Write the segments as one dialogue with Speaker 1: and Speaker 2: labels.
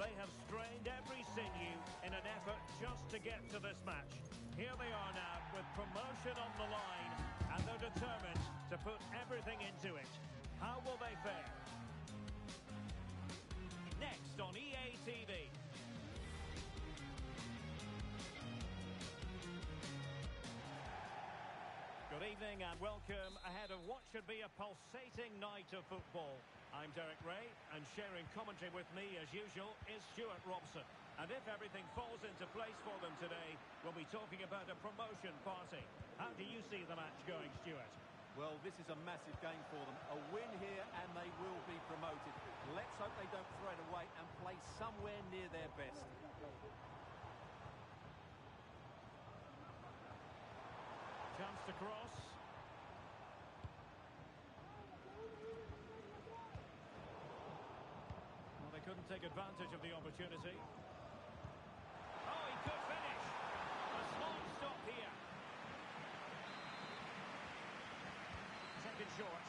Speaker 1: They have strained every sinew in an effort just to get to this match. Here they are now with promotion on the line, and they're determined to put everything into it. How will they fare? Next on EA TV. Good evening and welcome ahead of what should be a pulsating night of football. I'm Derek Ray, and sharing commentary with me as usual is Stuart Robson. And if everything falls into place for them today, we'll be talking about a promotion party. How do you see the match going, Stuart?
Speaker 2: Well, this is a massive game for them. A win here and they will be promoted. Let's hope they don't throw it away and play somewhere near their best.
Speaker 1: Chance to cross. Well, they couldn't take advantage of the opportunity. Oh, he could finish. A small stop here. Second short.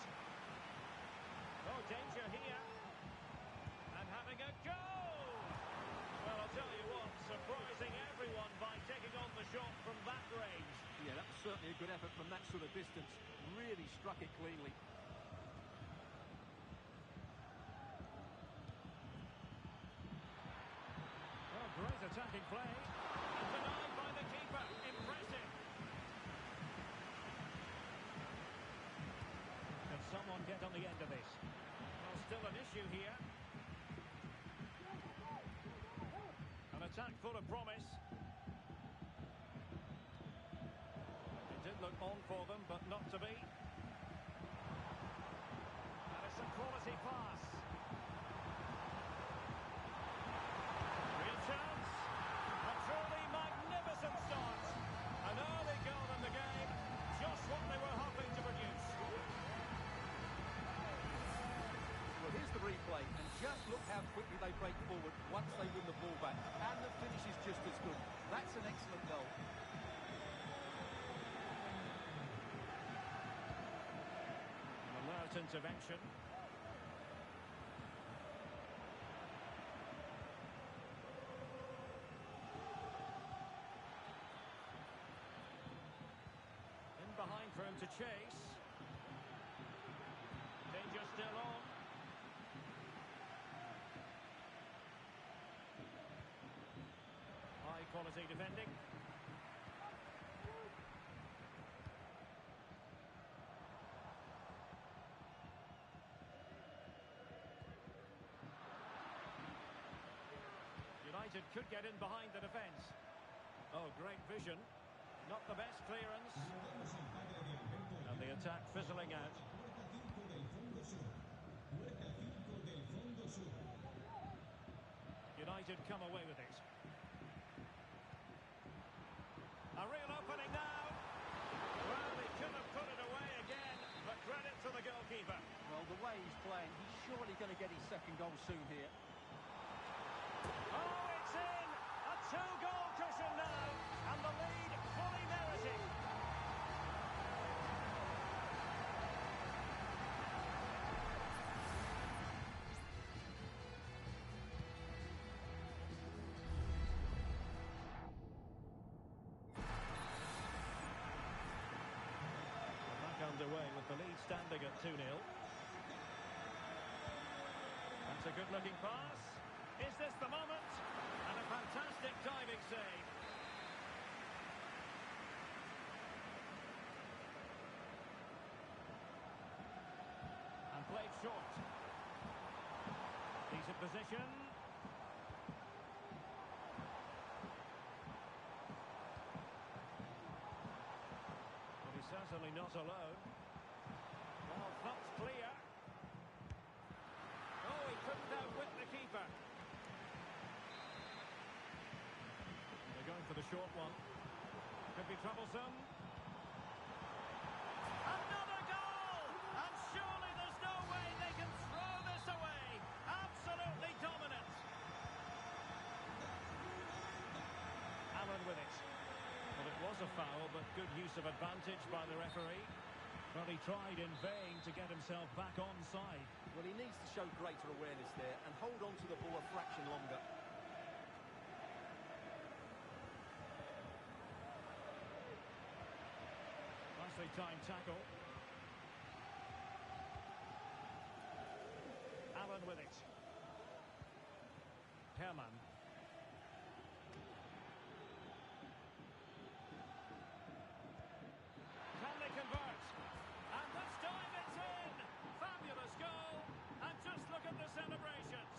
Speaker 1: Oh, danger here. And having a go! Well, I'll tell you what, surprising everyone by taking on the shot from that range.
Speaker 2: Yeah, that was certainly a good effort from that sort of distance. Really struck it cleanly.
Speaker 1: Oh, great attacking play. And denied by the keeper. Impressive. Can someone get on the end of this? Well, still an issue here. An attack full of promise. It did look on for them, but not to be. And it's a quality pass. Real chance. A truly magnificent start. An early goal in the game. Just what they were hoping to produce.
Speaker 2: Well, here's the replay, and just look how quickly they break forward once they win the ball back. And the finish is just as good. That's an excellent goal.
Speaker 1: An alert intervention. In behind for him to chase. Danger still on. High quality defending. United could get in behind the defence. Oh, great vision. Not the best clearance. And the attack fizzling out. United come away with it. A real opening now. Well, he could have put it away again, but credit to the goalkeeper.
Speaker 2: Well, the way he's playing, he's surely going to get his second goal soon here.
Speaker 1: Oh, it's in! A two-goal cushion now, and the lead fully merited. Underway with the lead standing at 2-0. That's a good-looking pass. Is this the moment? And a fantastic diving save. And played short. Decent position. Certainly not alone. Well, that's clear. Oh, he couldn't outwit the keeper. They're going for the short one. Could be troublesome. Another goal! And surely there's no way they can throw this away. Absolutely dominant. Allen with it. Well, it was a foul, but good use of advantage by the referee. But he tried in vain to get himself back onside.
Speaker 2: Well, he needs to show greater awareness there and hold on to the ball a fraction longer.
Speaker 1: nicely timed tackle. Allen with it. Herman. Can they convert? And this time it's in! Fabulous goal! And just look at the celebrations!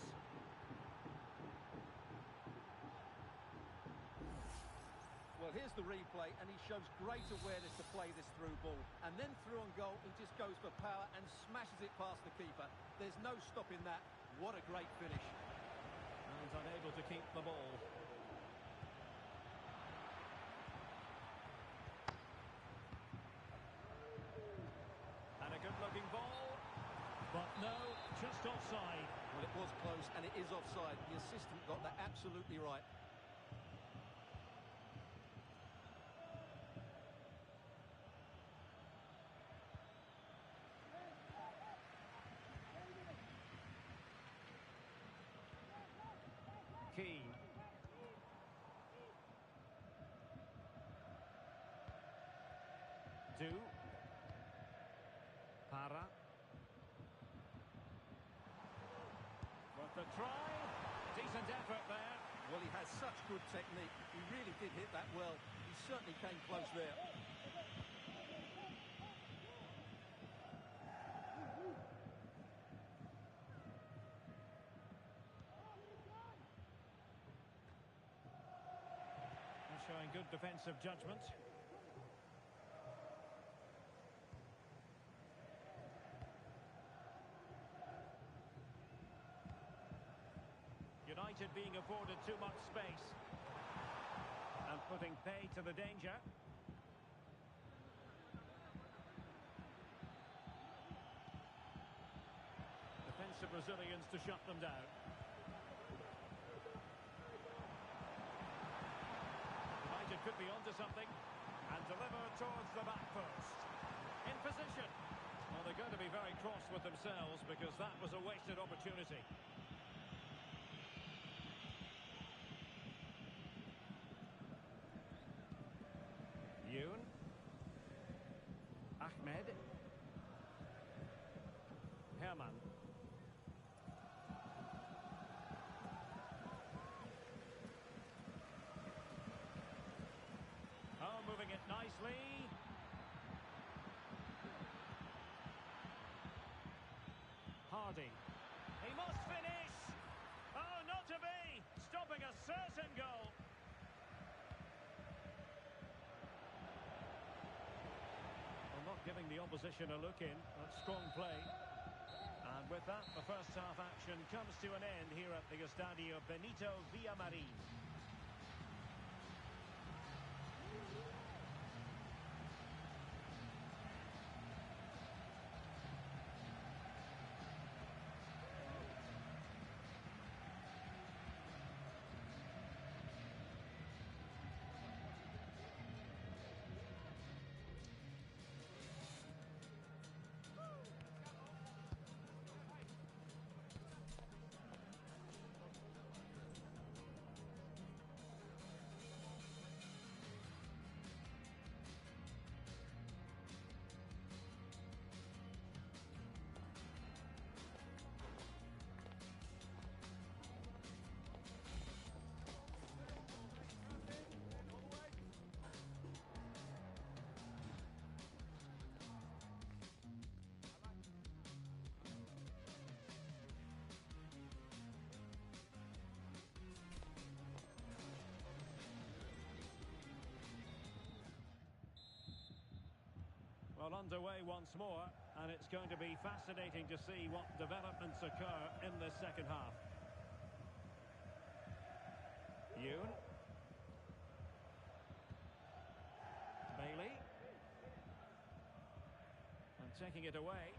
Speaker 2: Well, here's the replay, and he shows great awareness to play this through ball. And then through on goal, he just goes for power and smashes it past the keeper. There's no stopping that. What a great finish.
Speaker 1: And unable to keep the ball. And a good-looking ball. But no, just offside.
Speaker 2: Well, it was close, and it is offside. The assistant got that absolutely right.
Speaker 1: Keane. Du. Para. With the try. Decent effort there.
Speaker 2: Well, he has such good technique. He really did hit that well. He certainly came close there.
Speaker 1: Showing good defensive judgment. United being afforded too much space. And putting pay to the danger. Defensive Brazilians to shut them down. Could be onto something and deliver towards the back post. In position. Well, they're going to be very cross with themselves because that was a wasted opportunity. Yoon. Ahmed. Herman. Moving it nicely. Hardy. He must finish. Oh, not to be. Stopping a certain goal. Well, not giving the opposition a look in. That's strong play. And with that, the first half action comes to an end here at the Estadio Benito Villamarín. Well, underway once more, and it's going to be fascinating to see what developments occur in the second half. Yoon. Bailey. And taking it away.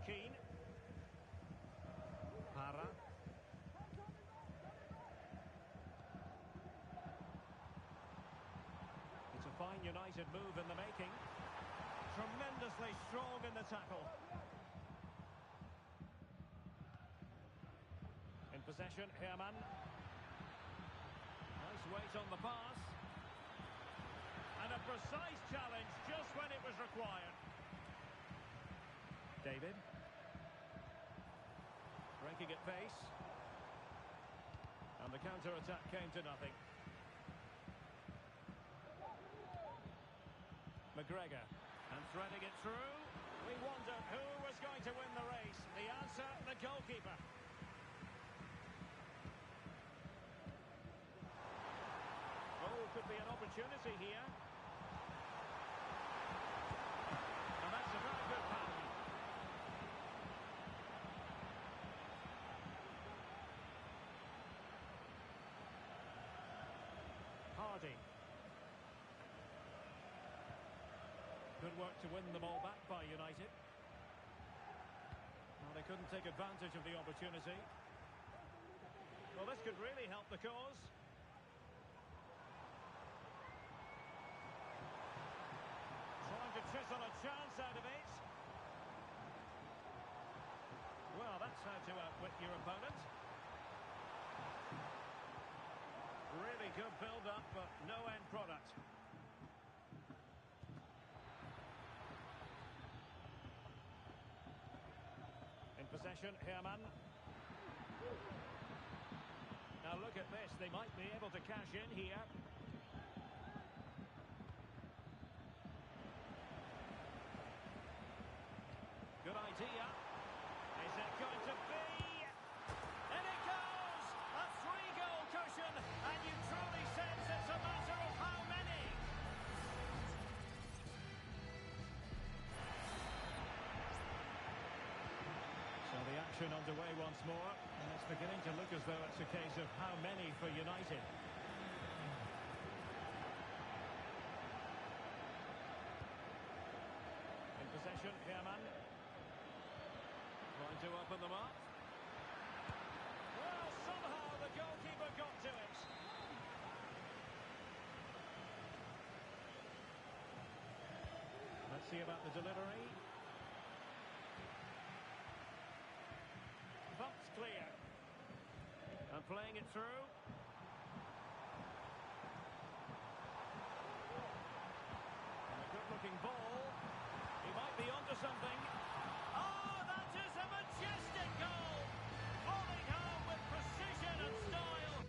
Speaker 1: Keane. Para. It's a fine United move in the making. Tremendously strong in the tackle. In possession, Herman. Nice Less weight on the pass. And a precise challenge just when it was required. David. Breaking at pace. And the counter-attack came to nothing. McGregor. And threading it through. We wondered who was going to win the race. The answer, the goalkeeper. Oh, could be an opportunity here. And that's a very good pass. Hardy. Good work to win the ball back by United. Well, they couldn't take advantage of the opportunity. Well, this could really help the cause. Trying to chisel a chance out of it. Well, that's how to outwit your opponent. Really good build-up, but no end product. In possession, Herman. Now look at this, they might be able to cash in here. Good idea. Is it going to be? And it goes! A 3-goal cushion, and you truly sense it's a matter of how many. So the action underway once more, and it's beginning to look as though it's a case of how many for United. In possession, Herman. Trying to open them up. Well, somehow the goalkeeper got to it. Let's see about the delivery. Bumped clear. And playing it through. And a good-looking ball. He might be onto something. Oh, that is a majestic goal! Falling home with precision and style.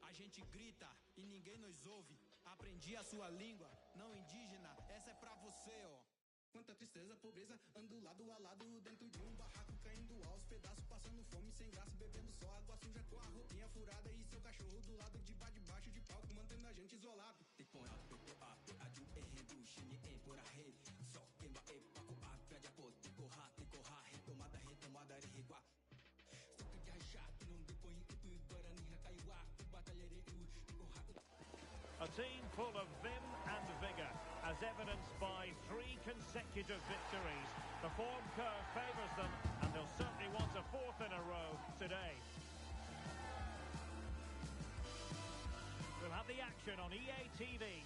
Speaker 3: A gente grita e ninguém nos ouve. Aprendi a sua língua, não indígena, essa é pra você, ó. Quanta tristeza, pobreza, ando lado a lado dentro de um barraco, caindo aos pedaços, passando fome, sem graça, bebendo só água suja com a roupinha furada e seu cachorro do lado de debaixo de palco, mantendo a gente isolado.
Speaker 1: A team full of vim and vigour, as evidenced by 3 consecutive victories. The form curve favours them, and they'll certainly want a 4th in a row today. We'll have the action on EA TV.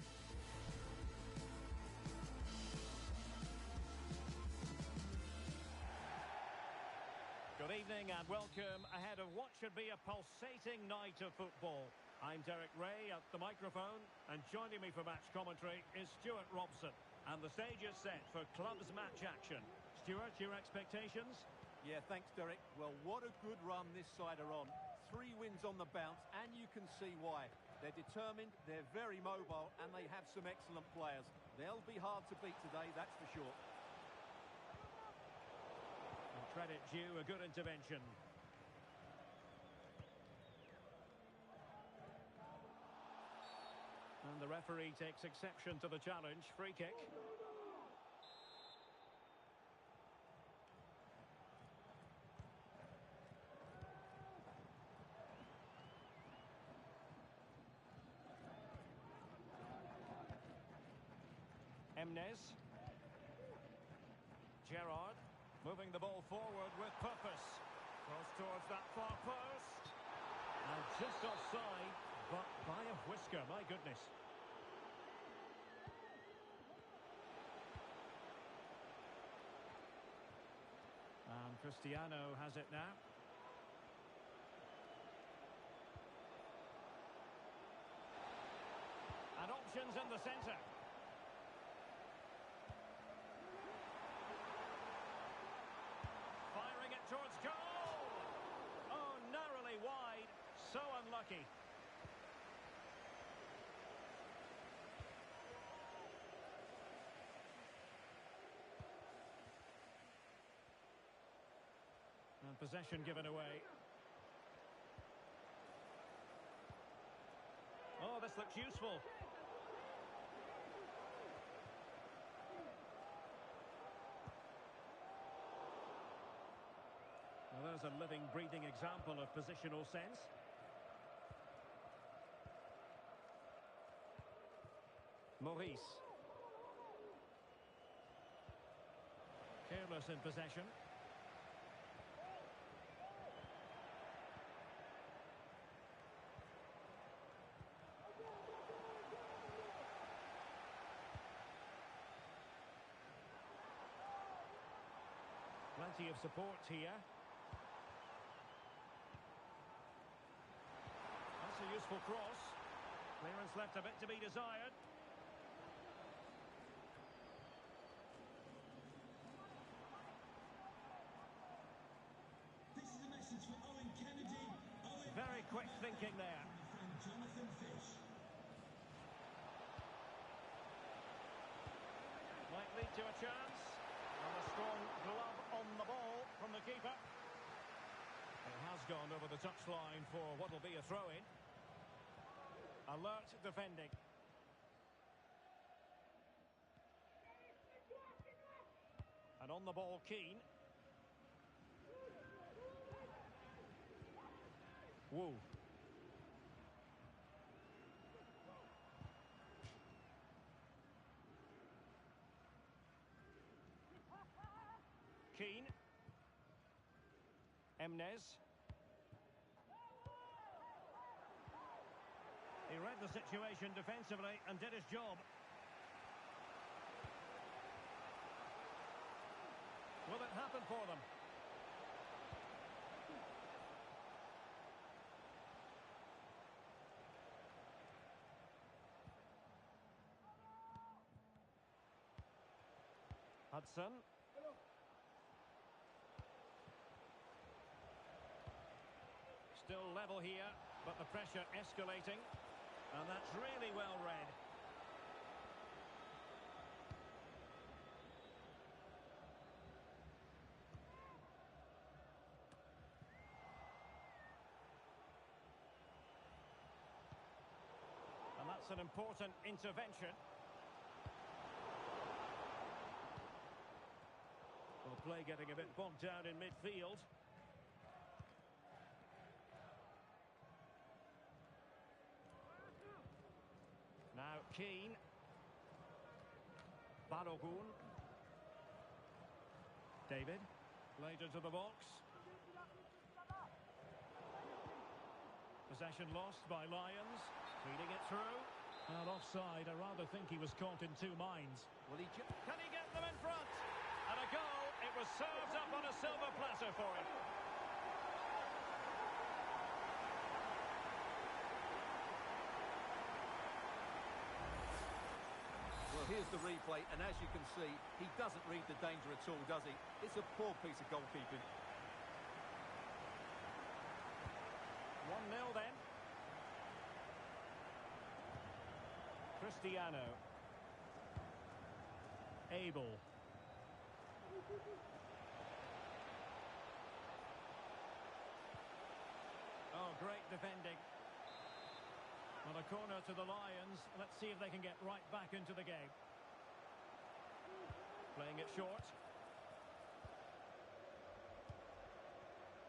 Speaker 1: Good evening and welcome ahead of what should be a pulsating night of football. I'm Derek Ray at the microphone, and joining me for match commentary is Stuart Robson. And the stage is set for clubs match action. Stuart, your expectations?
Speaker 2: Yeah, thanks, Derek. Well, what a good run this side are on. 3 wins on the bounce, and you can see why. They're determined, they're very mobile, and they have some excellent players. They'll be hard to beat today, that's for sure.
Speaker 1: And credit due, a good intervention. And the referee takes exception to the challenge. Free kick. Emnes. Gerrard moving the ball forward with purpose. Cross towards that far post. And just offside, but by a whisker, my goodness. And Cristiano has it now. And options in the centre. Firing it towards goal. Oh, narrowly wide. So unlucky. And possession given away. Oh, this looks useful. Well, there's a living, breathing example of positional sense. Maurice. Careless in possession. Plenty of support here. That's a useful cross. Clearance left a bit to be desired.
Speaker 4: This is a message for Owen Kennedy.
Speaker 1: Very quick thinking there.
Speaker 4: Jonathan Fish.
Speaker 1: into a chance. And a strong glove on the ball from the keeper. It has gone over the touchline for what will be a throw-in. Alert defending. And on the ball, Keane. Wu. Keane. Emnes. He read the situation defensively and did his job. Will it happen for them? Hudson. Still level here, but the pressure escalating. And that's really well read. And that's an important intervention. Well, play getting a bit bogged down in midfield. Now Keane. Balogun. David. Laid into the box. Possession lost by Lions. Feeding it through. And offside. I rather think he was caught in two minds.
Speaker 2: Well,
Speaker 1: can he get them in front? And a goal. It was served up on a silver platter for him.
Speaker 2: Well, here's the replay, and as you can see, he doesn't read the danger at all, does he? It's a poor piece of goalkeeping.
Speaker 1: 1-0 then. Cristiano. Abel. Oh, great defending. Well, a corner to the Lions. Let's see if they can get right back into the game. Playing it short.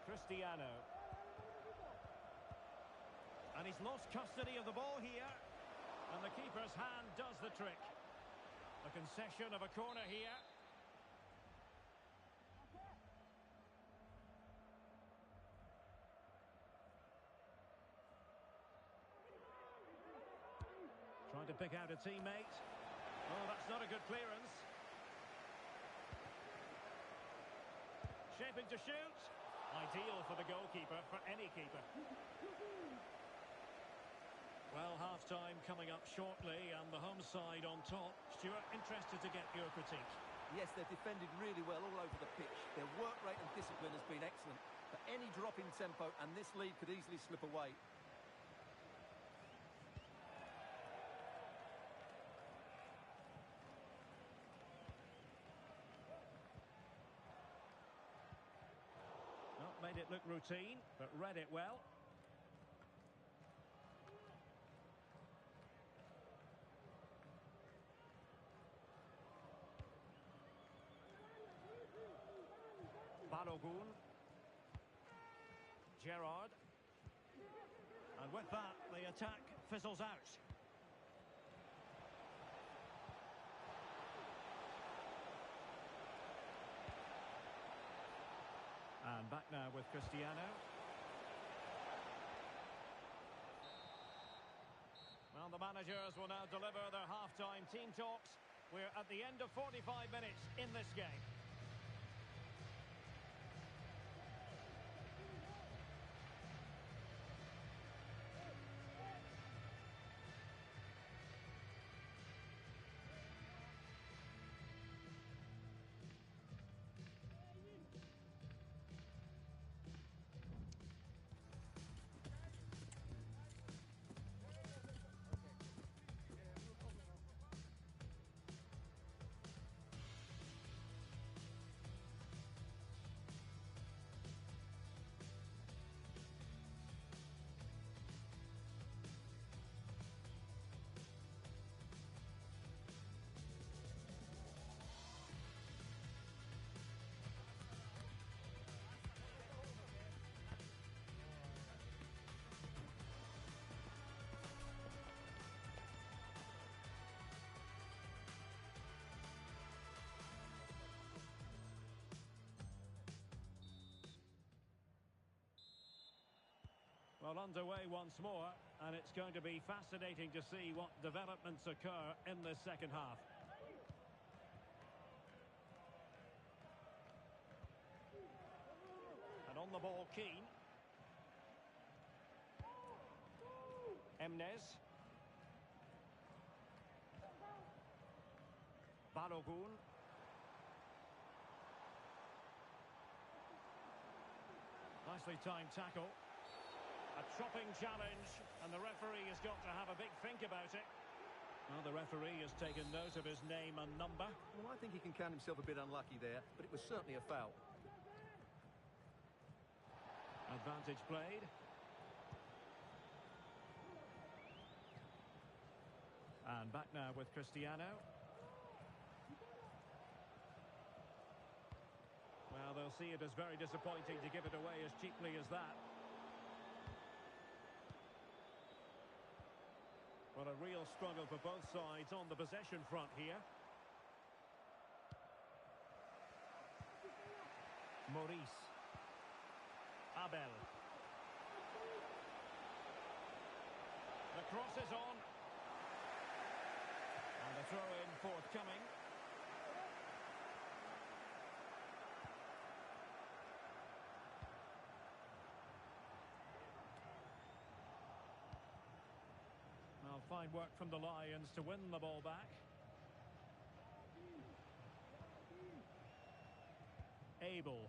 Speaker 1: Cristiano. And he's lost custody of the ball here. And the keeper's hand does the trick. A concession of a corner here. Trying to pick out a teammate. Oh, that's not a good clearance. Shaping to shoot. Ideal for the goalkeeper, for any keeper. Well, half-time coming up shortly, and the home side on top. Stuart, interested to get your critique.
Speaker 2: Yes, they've defended really well all over the pitch. Their work rate and discipline has been excellent. But any drop in tempo, and this lead could easily slip away.
Speaker 1: Not made it look routine, but read it well. Balogun. Gerrard. And with that, the attack fizzles out. And back now with Cristiano. Well, the managers will now deliver their half-time team talks. We're at the end of 45 minutes in this game. Well, underway once more, and it's going to be fascinating to see what developments occur in this second half. And on the ball, Keane. Emnes. Balogun. Nicely timed tackle. A chopping challenge, and the referee has got to have a big think about it. Well, the referee has taken note of his name and number.
Speaker 2: Well, I think he can count himself a bit unlucky there, but it was certainly a foul.
Speaker 1: Advantage played. And back now with Cristiano. Well, they'll see it as very disappointing to give it away as cheaply as that. Well, a real struggle for both sides on the possession front here. Maurice. Abel. The cross is on. And the throw-in forthcoming. Well, fine work from the Lions to win the ball back. Abel.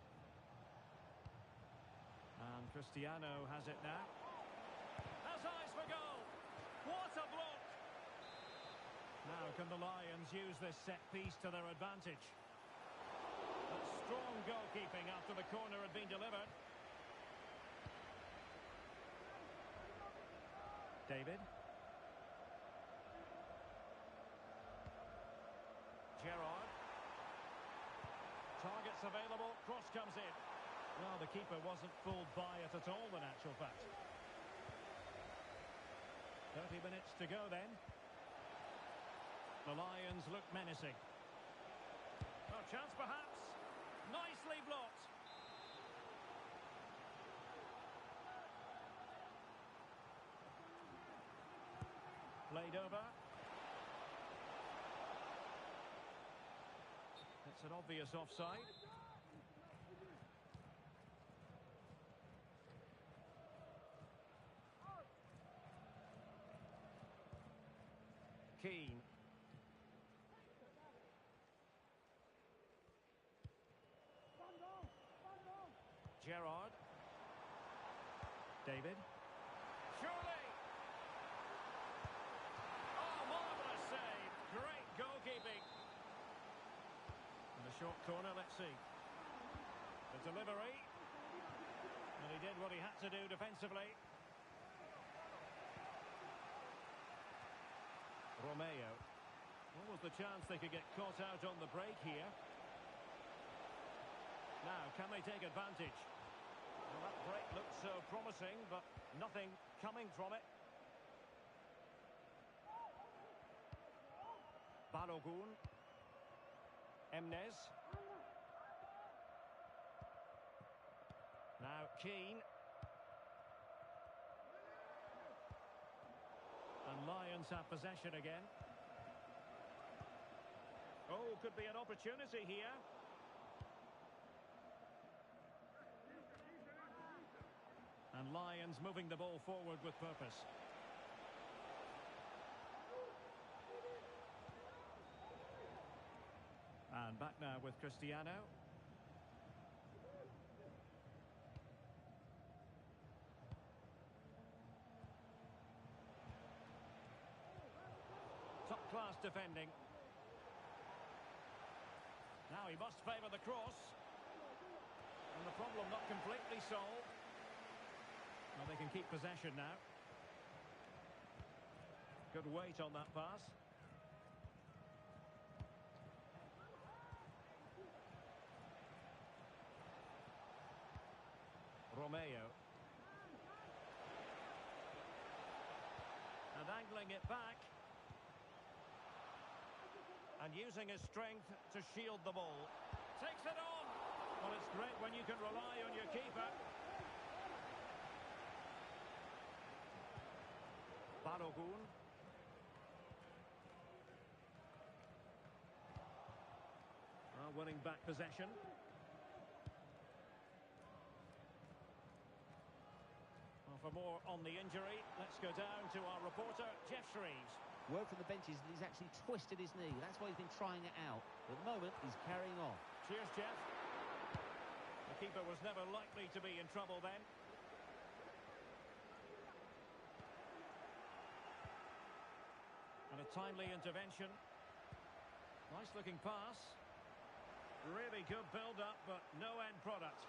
Speaker 1: And Cristiano has it now. Has eyes for goal. What a block! Now can the Lions use this set piece to their advantage? But strong goalkeeping after the corner had been delivered. David. Gerrard. Targets available, cross comes in. Well, the keeper wasn't fooled by it at all, in actual fact. 30 minutes to go then. The Lions look menacing. Oh, chance perhaps. Nicely blocked. Played over. It's an obvious offside. Keane. Gerrard. David. Surely. Oh, marvellous save. Great goalkeeping. And the short corner, let's see. The delivery. And he did what he had to do defensively. Romeo. What was the chance they could get caught out on the break here? Now, can they take advantage? Well, that break looked so promising, but nothing coming from it. Balogun. Emnes. Now Keane. And Lions have possession again. Oh, could be an opportunity here. And Lions moving the ball forward with purpose. And back now with Cristiano. Top-class defending. Now he must favour the cross. And the problem not completely solved. Well, they can keep possession now. Good weight on that pass. Romeo. And angling it back. And using his strength to shield the ball. Takes it on. Well, it's great when you can rely on your keeper. Balogun. Winning back possession. Well, for more on the injury, let's go down to our reporter, Jeff Shreves.
Speaker 4: Word from the benches that he's actually twisted his knee. That's why he's been trying it out. But at the moment, he's carrying on.
Speaker 1: Cheers, Jeff. The keeper was never likely to be in trouble then. And a timely intervention. Nice looking pass. Really good build-up, but no end product.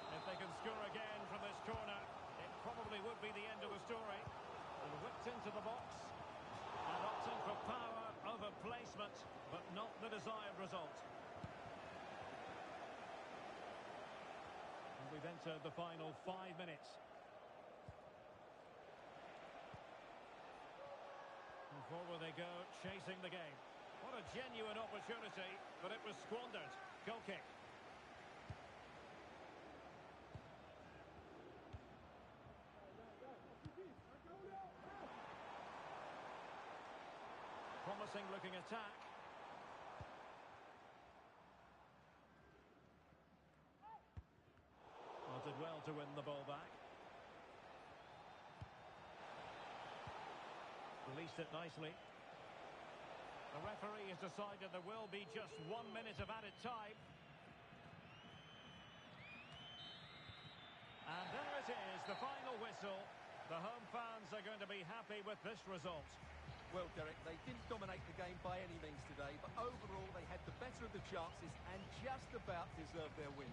Speaker 1: If they can score again from this corner, it probably would be the end of the story. And whipped into the box. And opting for power over placement, but not the desired result. And we've entered the final 5 minutes. And forward they go, chasing the game. What a genuine opportunity, but it was squandered. Goal kick. Promising looking attack. Well, did well to win the ball back. Released it nicely. The referee has decided there will be just 1 minute of added time. And there it is, the final whistle. The home fans are going to be happy with this result.
Speaker 2: Well, Derek, they didn't dominate the game by any means today, but overall they had the better of the chances and just about deserved their win.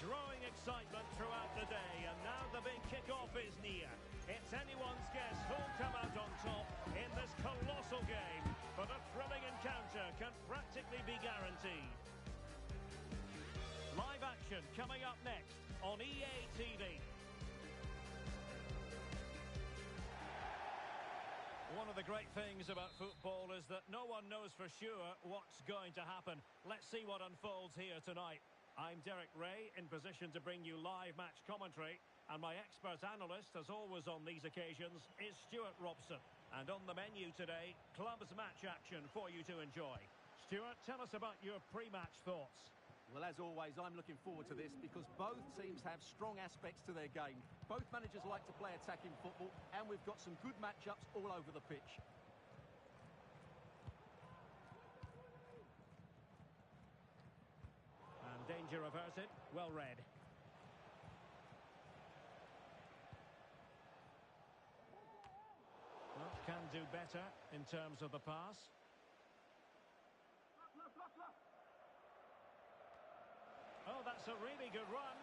Speaker 1: Growing excitement throughout the day, and now the big kick-off is near. It's anyone's guess who'll come out on top in this colossal game, but a thrilling encounter can practically be guaranteed. Live action coming up next on EA TV. One of the great things about football is that no one knows for sure what's going to happen. Let's see what unfolds here tonight. I'm Derek Ray, in position to bring you live match commentary, and my expert analyst, as always on these occasions, is Stuart Robson. And on the menu today, clubs match action for you to enjoy. Stuart, tell us about your pre-match thoughts.
Speaker 2: Well, as always, I'm looking forward to this because both teams have strong aspects to their game. Both managers like to play attacking football, and we've got some good matchups all over the pitch.
Speaker 1: Danger averted. Well read. Well, can do better in terms of the pass. Oh, that's a really good run.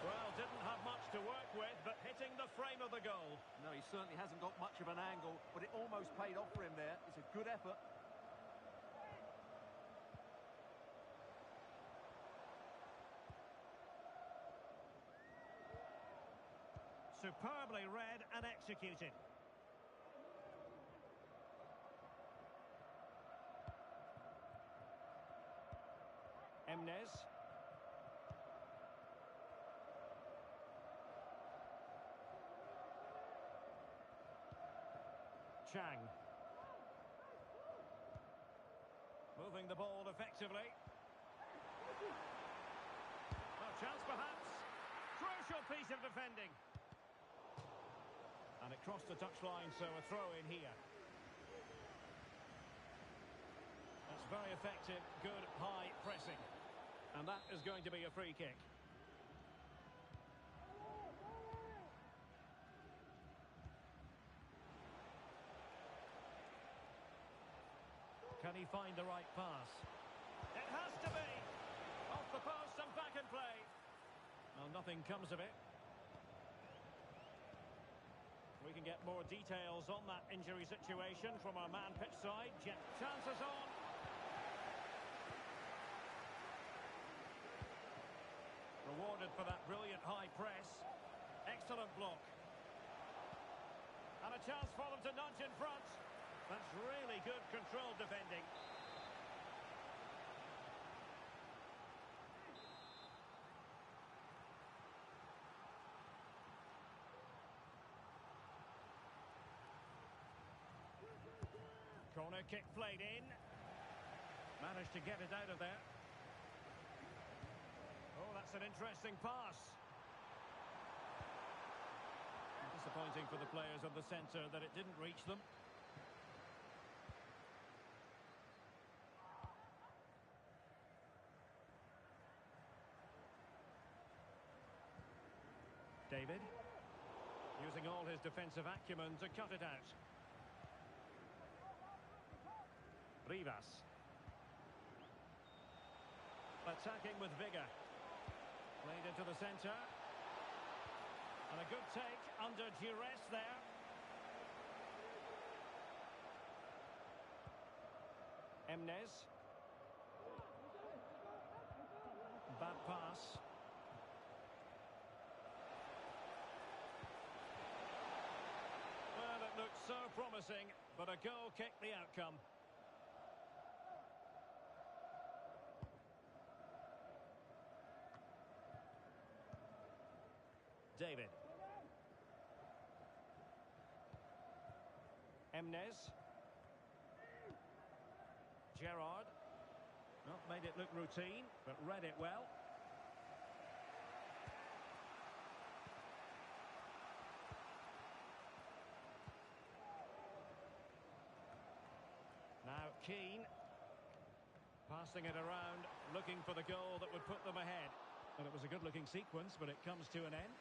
Speaker 1: Well, didn't have much to work with, but hitting the frame of the goal.
Speaker 2: No, he certainly hasn't got much of an angle, but it almost paid off for him there. It's a good effort.
Speaker 1: Superbly read and executed. Emnes. Chang. Moving the ball effectively. A chance perhaps. Crucial piece of defending. And it crossed the touchline, so a throw in here. That's very effective, good high pressing. And that is going to be a free kick. Can he find the right pass? It has to be! Off the post and back in play. Well, nothing comes of it. We can get more details on that injury situation from our man pitch side. Chances on. Rewarded for that brilliant high press. Excellent block. And a chance for them to nudge in front. That's really good controlled defending. Corner kick played in. Managed to get it out of there. Oh, that's an interesting pass. Disappointing for the players of the centre that it didn't reach them. David, using all his defensive acumen to cut it out. Rivas. Attacking with vigour. Played into the centre. And a good take under duress there. Emnes. Bad pass. Well, it looked so promising, but a goal kicked the outcome. David. Emnes. Gerrard. Well, made it look routine, but read it well. Now Keane. Passing it around, looking for the goal that would put them ahead. And it was a good-looking sequence, but it comes to an end.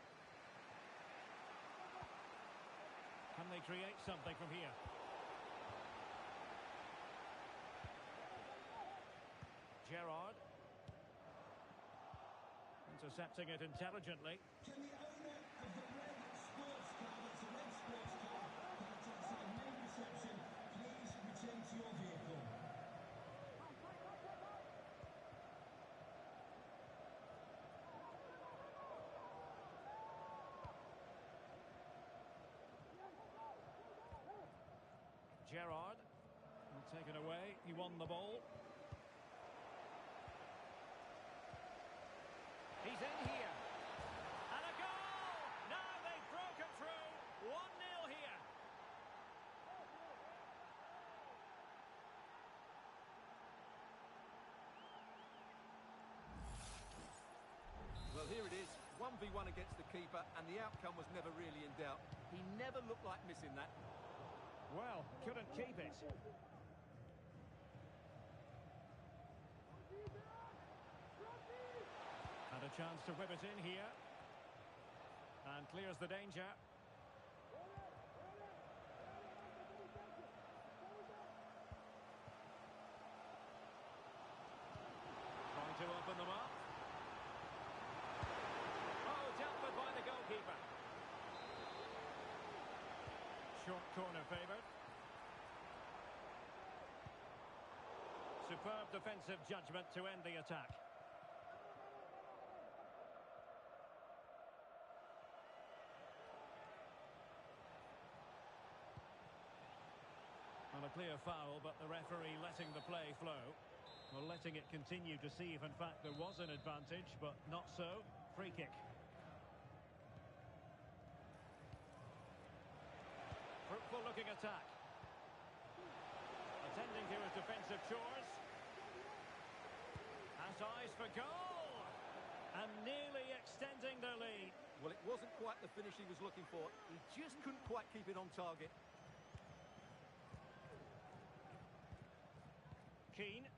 Speaker 1: Can they create something from here? Gerrard. Intercepting it intelligently.
Speaker 5: Can the owner of the red sports car, that's a red sports car, parked outside main reception, please return to your vehicle?
Speaker 1: Gerrard, taken away, he won the ball. He's in here. And a goal! Now they've broken through. 1-0 here.
Speaker 2: Well, here it is. 1v1 against the keeper, and the outcome was never really in doubt. He never looked like missing that.
Speaker 1: Well, couldn't keep it. a chance to whip it in here. And clears the danger. Trying to open them up. Oh, dealt with by the goalkeeper. Short corner favoured. Superb defensive judgment to end the attack. Well, a clear foul, but the referee letting the play flow. Well, letting it continue to see if in fact there was an advantage, but not so. Free kick. Fruitful looking attack. Attending to his defensive chores. Has eyes for goal. And nearly extending their lead.
Speaker 2: Well, it wasn't quite the finish he was looking for. He just couldn't quite keep it on target.
Speaker 1: Keane.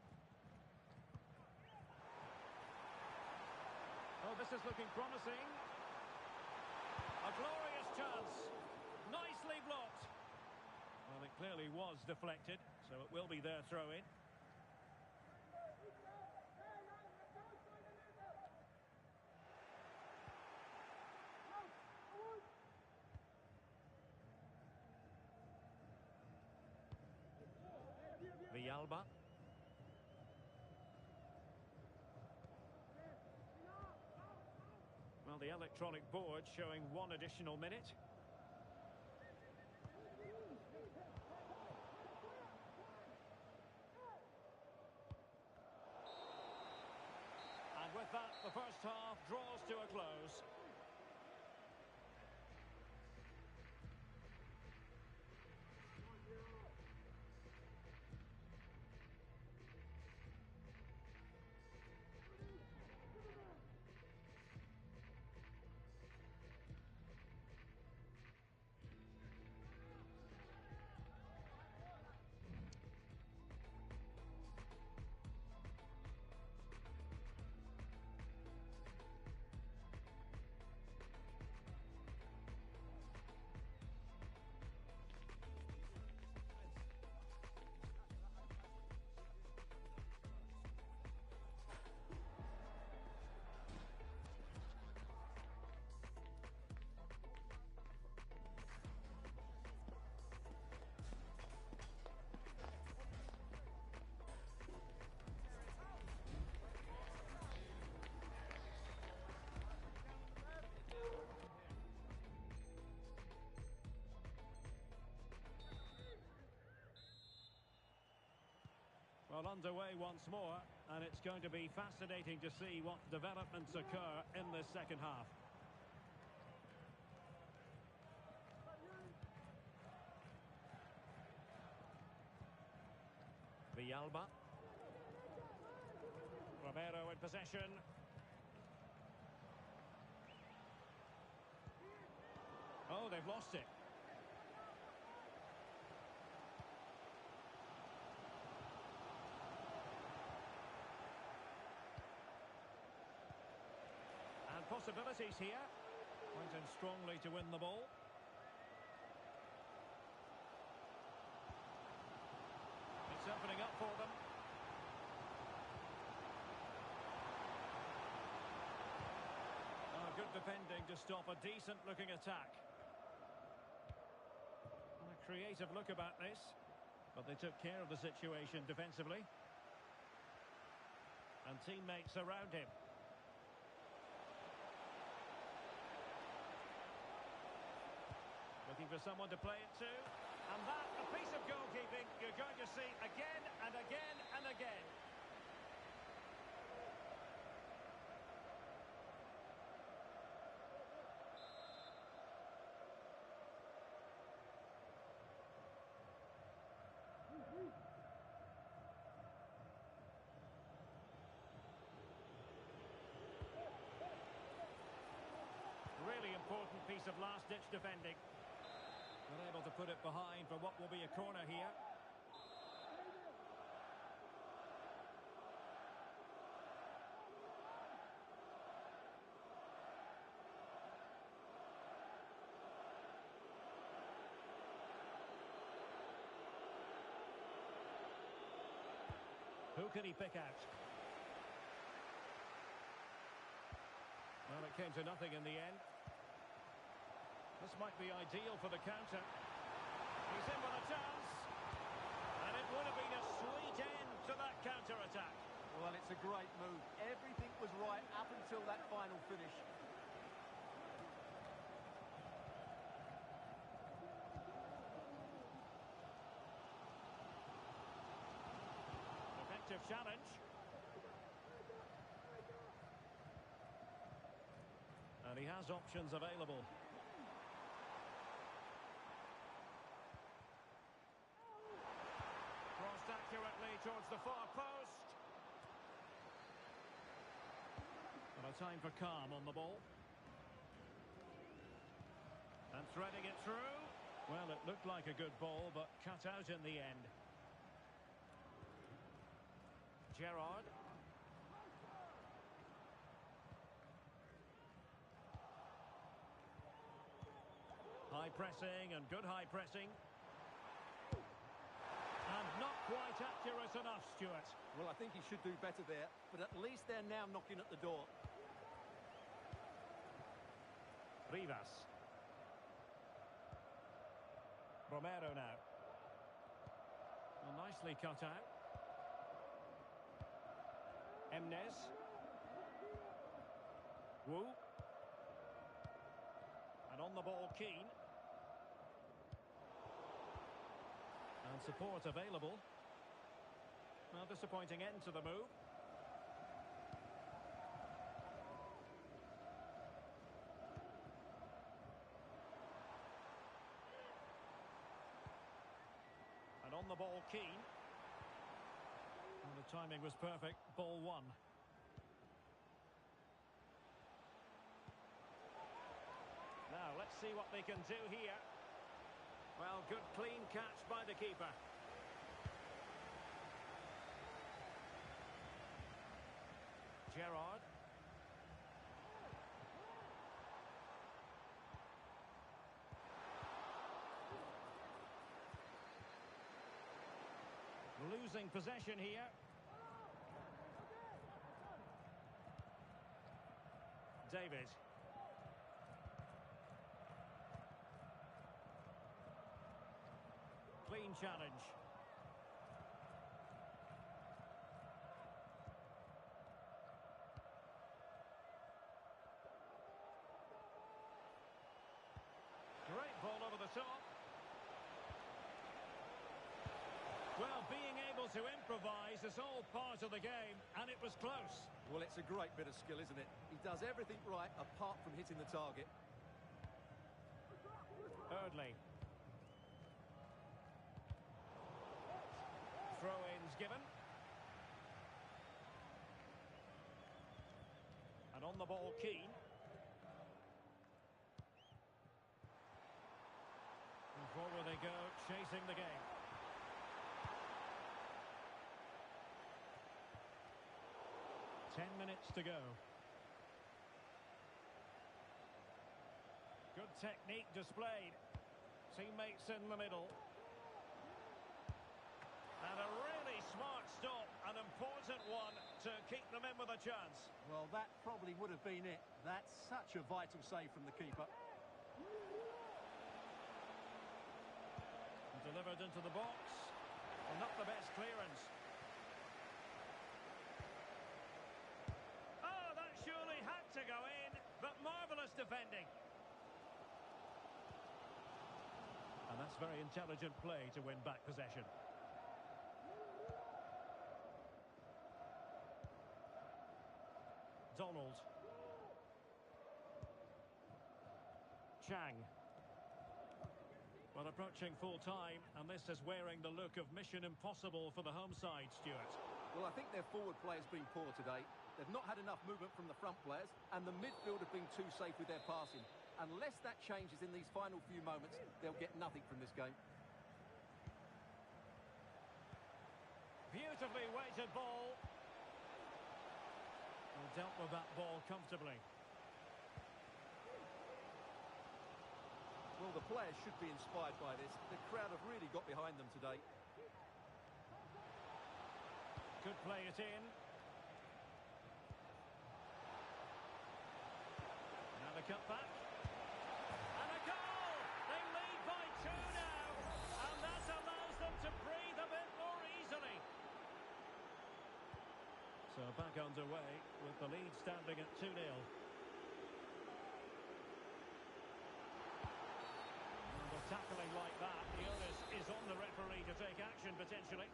Speaker 1: Oh, this is looking promising. A glorious chance. Nicely blocked. Well, it clearly was deflected, so it will be their throw-in. Villalba. Well, the electronic board showing one additional minute. And with that, the first half draws to a close. Well, underway once more, and it's going to be fascinating to see what developments occur in this second half. Villalba. Romero in possession. Oh, they've lost it. And possibilities here. Went in strongly to win the ball. It's opening up for them. Oh, good defending to stop a decent-looking attack. A creative look about this, but they took care of the situation defensively. And teammates around him. Looking for someone to play it to. And that, a piece of goalkeeping you're going to see again and again and again. Really important piece of last-ditch defending. Not able to put it behind for what will be a corner here. Who can he pick out? Well, it came to nothing in the end. This might be ideal for the counter. He's in with a chance. And it would have been a sweet end to that counter-attack.
Speaker 2: Well, it's a great move. Everything was right up until that final finish.
Speaker 1: Effective challenge. And he has options available. Crossed accurately towards the far post. And a time for calm on the ball. And threading it through. Well, it looked like a good ball, but cut out in the end. Gerrard. High pressing and good high pressing. And not quite accurate enough, Stuart.
Speaker 2: Well, I think he should do better there, but at least they're now knocking at the door.
Speaker 1: Rivas. Romero now. Well, nicely cut out. Emnes. Wu. And on the ball, Keane. And support available. Well, disappointing end to the move. And on the ball, Keane. And the timing was perfect. Ball one. Now, let's see what they can do here. Well, good clean catch by the keeper. Gerrard. Losing possession here. David. Clean challenge. Great ball over the top. Well, being able to improvise is all part of the game, and it was close.
Speaker 2: Well, it's a great bit of skill, isn't it? He does everything right apart from hitting the target.
Speaker 1: Eardley. Throw-ins given. And on the ball, Keane. And forward they go, chasing the game. Minutes to go. Good technique displayed. Teammates in the middle. And a really smart stop, an important one to keep them in with a chance.
Speaker 2: Well, that probably would have been it. That's such a vital save from the keeper.
Speaker 1: Delivered into the box. Well, not the best clearance. Oh, that surely had to go in, but marvellous defending. And that's very intelligent play to win back possession. Donald. Chang. Well, approaching full time, and this is wearing the look of mission impossible for the home side, Stuart.
Speaker 2: Well, I think their forward play has been poor today. They've not had enough movement from the front players, and the midfield have been too safe with their passing. Unless that changes in these final few moments, they'll get nothing from this game.
Speaker 1: Beautifully weighted ball. Well, dealt with that ball comfortably.
Speaker 2: Well, the players should be inspired by this. The crowd have really got behind them today.
Speaker 1: Could play it in. Now the cut back. And a goal! They lead by 2 now. And that allows them to breathe a bit more easily. So back underway with the lead standing at 2-0. With tackling like that, the onus is on the referee to take action potentially.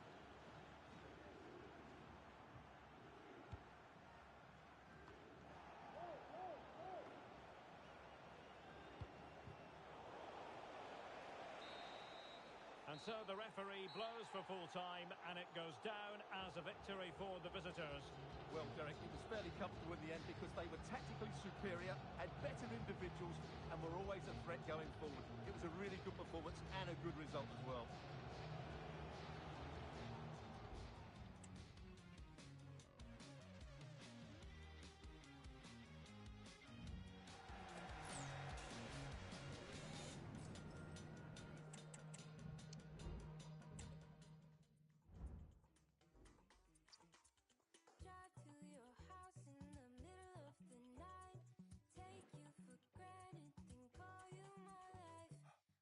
Speaker 1: And so the referee blows for full time, and it goes down as a victory for the visitors.
Speaker 2: Well, Derek, it was fairly comfortable in the end because they were tactically superior, had better individuals, and were always a threat going forward. It was a really good performance and a good result as well.
Speaker 6: Drive to your house in the middle of the night. Take you for granted, then call you my life.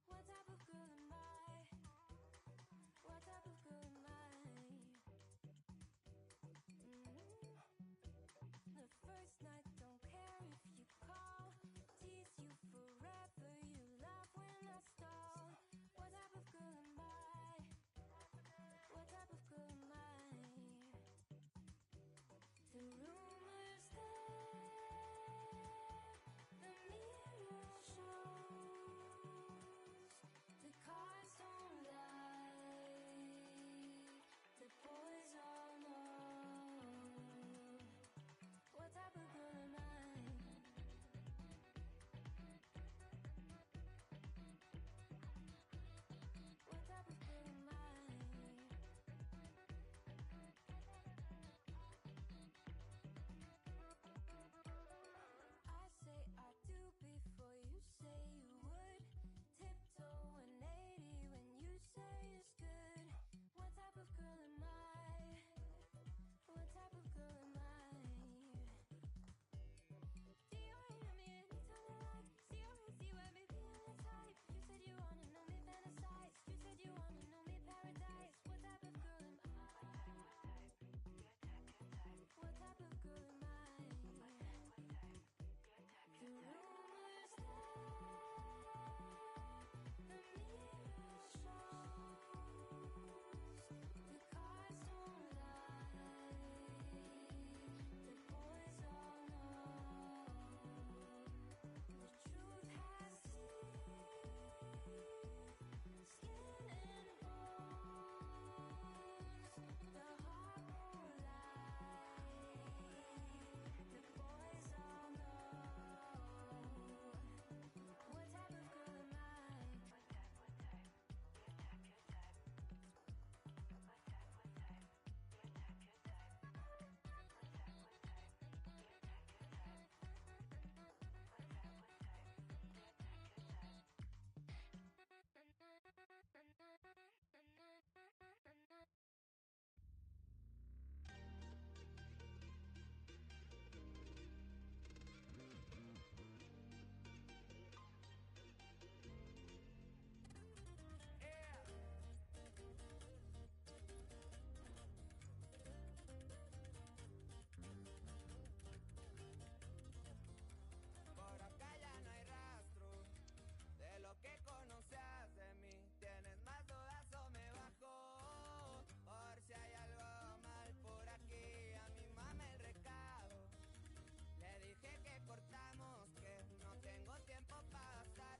Speaker 6: What type of girl am I? What type of girl am I? The first night, don't care if you call. Tease you forever, you love when I stall. What type of girl am I? What type of girl am I? The rumors that the mirror shows, the cars don't lie, the boys all know. What type of girl am I? What type of girl am I? I say I do before you say you would. Tiptoe 180 when you say it's good. What type of girl am I? What type of girl am I? Do you hear me anytime you like? See you when baby I'm the type. You said you wanna know me fantasize. You said you wanna know me paradise. What type of girl am I? What type of girl am I? The rumors that the mirror shows, the cars don't lie, the boys all know. The truth has teeth, skin and bones. The heart won't lie, the boys all know. What type of girl am I?
Speaker 3: Por acá ya no hay rastro de lo que conocías de mí. Tienes más dudas o me bajo. Por si hay algo mal por aquí, a mi mamá el recado. Le dije que cortamos, que no tengo tiempo para gastar.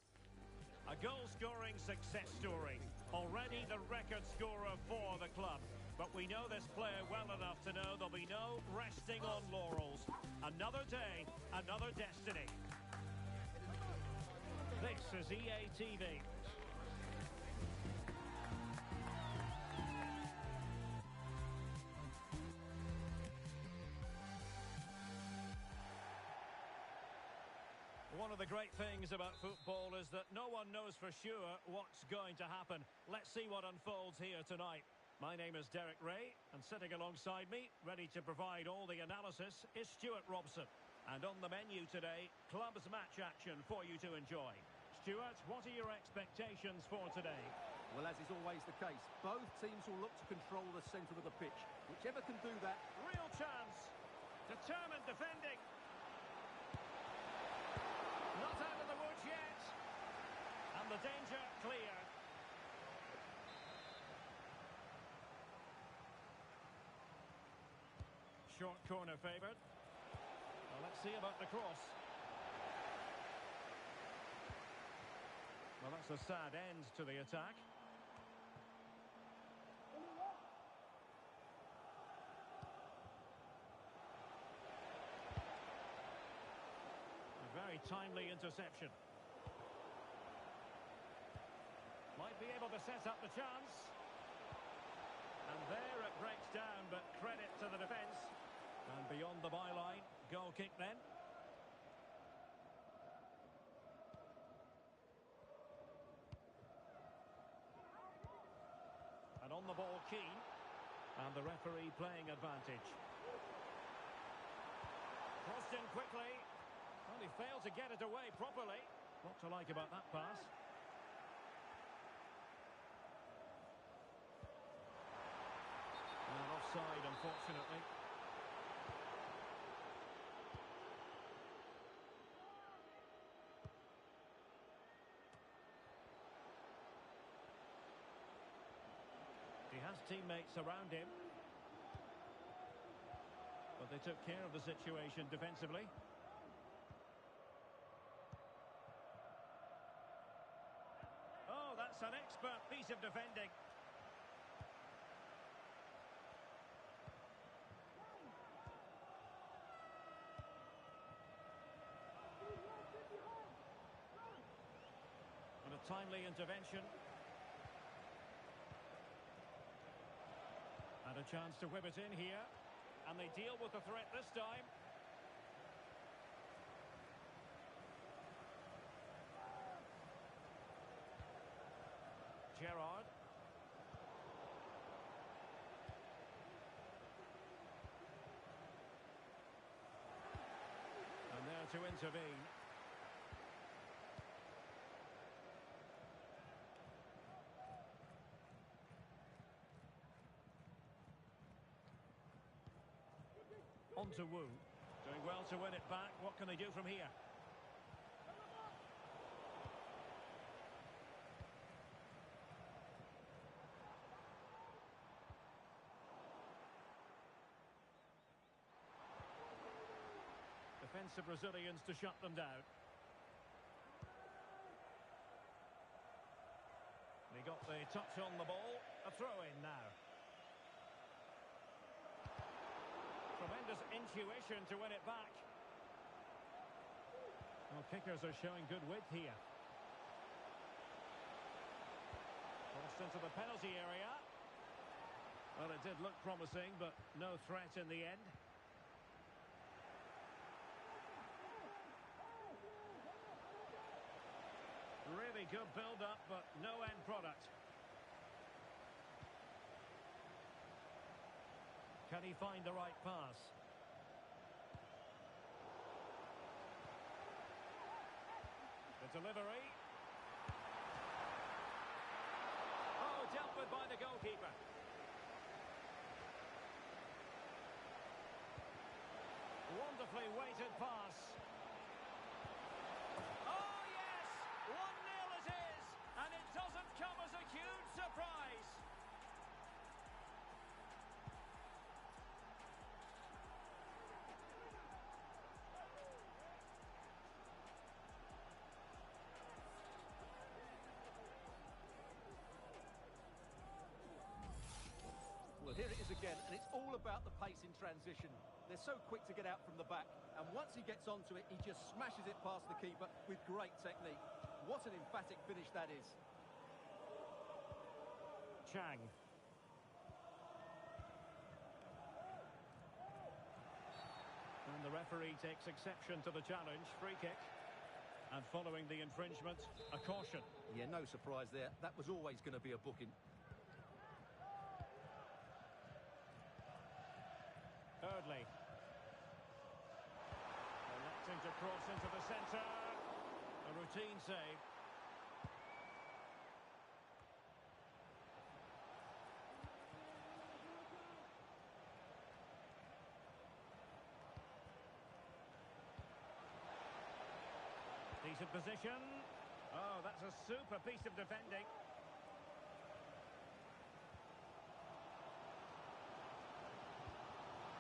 Speaker 1: A goal-scoring success story. Already the record scorer for the club. But we know this player well enough to know there'll be no resting on laurels. Another day, another destiny. This is EA TV. One of the great things about football is that no one knows for sure what's going to happen. Let's see what unfolds here tonight. My name is Derek Ray, and sitting alongside me, ready to provide all the analysis, is Stuart Robson. And on the menu today, clubs match action for you to enjoy. Stuart, what are your expectations for today?
Speaker 2: Well, as is always the case, both teams will look to control the centre of the pitch. Whichever can do that.
Speaker 1: Real chance. Determined defending. Not out of the woods yet. And the danger clear. Short corner favoured. Well, let's see about the cross. Well, that's a sad end to the attack. A very timely interception. Might be able to set up the chance. And there it breaks down, but credit to the defence. And beyond the byline, goal kick then. And on the ball, Keane. And the referee playing advantage. Crossed in quickly. Well, he failed to get it away properly. What to like about that pass? And offside, unfortunately. He has teammates around him. But they took care of the situation defensively. Oh, that's an expert piece of defending. And a timely intervention. And a chance to whip it in here. And they deal with the threat this time. Gerrard. And there to intervene. On to Wu. Doing well to win it back. What can they do from here? Defensive Brazilians to shut them down. He got the touch on the ball. A throw-in now. Tremendous intuition to win it back. Well, kickers are showing good width here. Crossed into the penalty area. Well, it did look promising, but no threat in the end. Really good build-up, but no end product. Can he find the right pass? The delivery. Oh, dealt with by the goalkeeper. Wonderfully weighted pass. Oh, yes! 1-0 it is! And it doesn't come as a huge surprise.
Speaker 2: Well, here it is again, and it's all about the pace in transition. They're so quick to get out from the back, and once he gets onto it, he just smashes it past the keeper with great technique. What an emphatic finish that is.
Speaker 1: Chang. And the referee takes exception to the challenge. Free kick. And following the infringement, a caution.
Speaker 2: Yeah, no surprise there. That was always going to be a booking.
Speaker 1: forwardly. Electing to cross into the centre. A routine save. Decent position. Oh, that's a super piece of defending.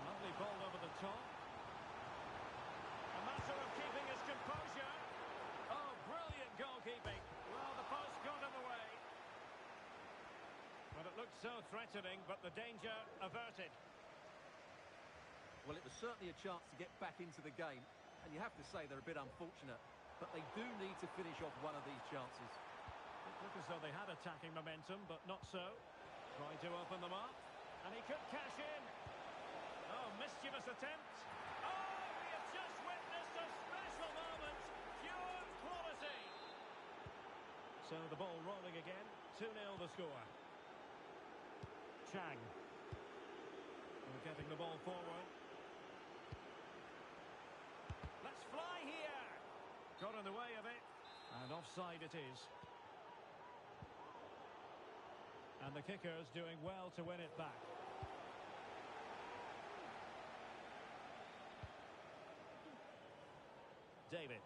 Speaker 1: Lovely ball over the top. A matter of keeping his composure. Oh, brilliant goalkeeping. Well, the post got in the way. Well, it looked so threatening, but the danger averted.
Speaker 2: Well, it was certainly a chance to get back into the game, and you have to say they're a bit unfortunate, but they do need to finish off one of these chances.
Speaker 1: It looked as though they had attacking momentum, but not so. Trying to open them up, and he could cash in. Oh, mischievous attempt. Oh, we have just witnessed a special moment. Pure quality. So the ball rolling again. 2-0 the score. Chang. We're getting the ball forward. Let's fly here. Got in the way of it. And offside it is. And the kicker's doing well to win it back. David.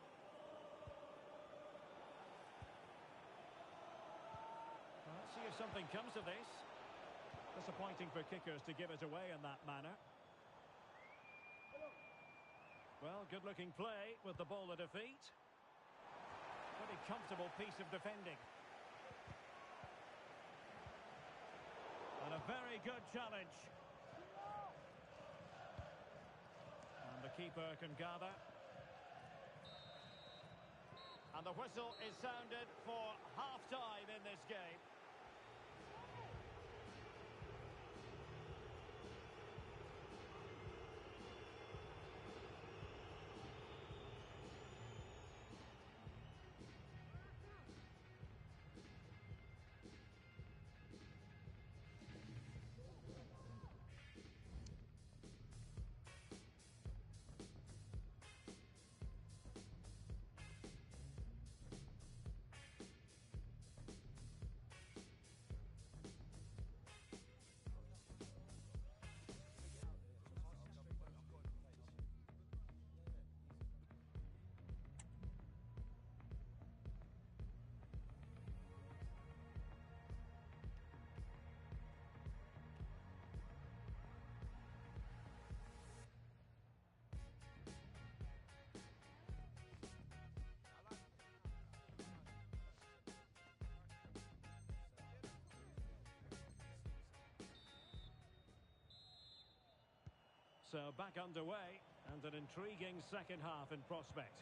Speaker 1: Well, let's see if something comes of this. Disappointing for kickers to give it away in that manner. Well, good-looking play with the ball at defeat. Pretty comfortable piece of defending. And a very good challenge. And the keeper can gather. And the whistle is sounded for half-time in this game. So back underway, and an intriguing second half in prospect.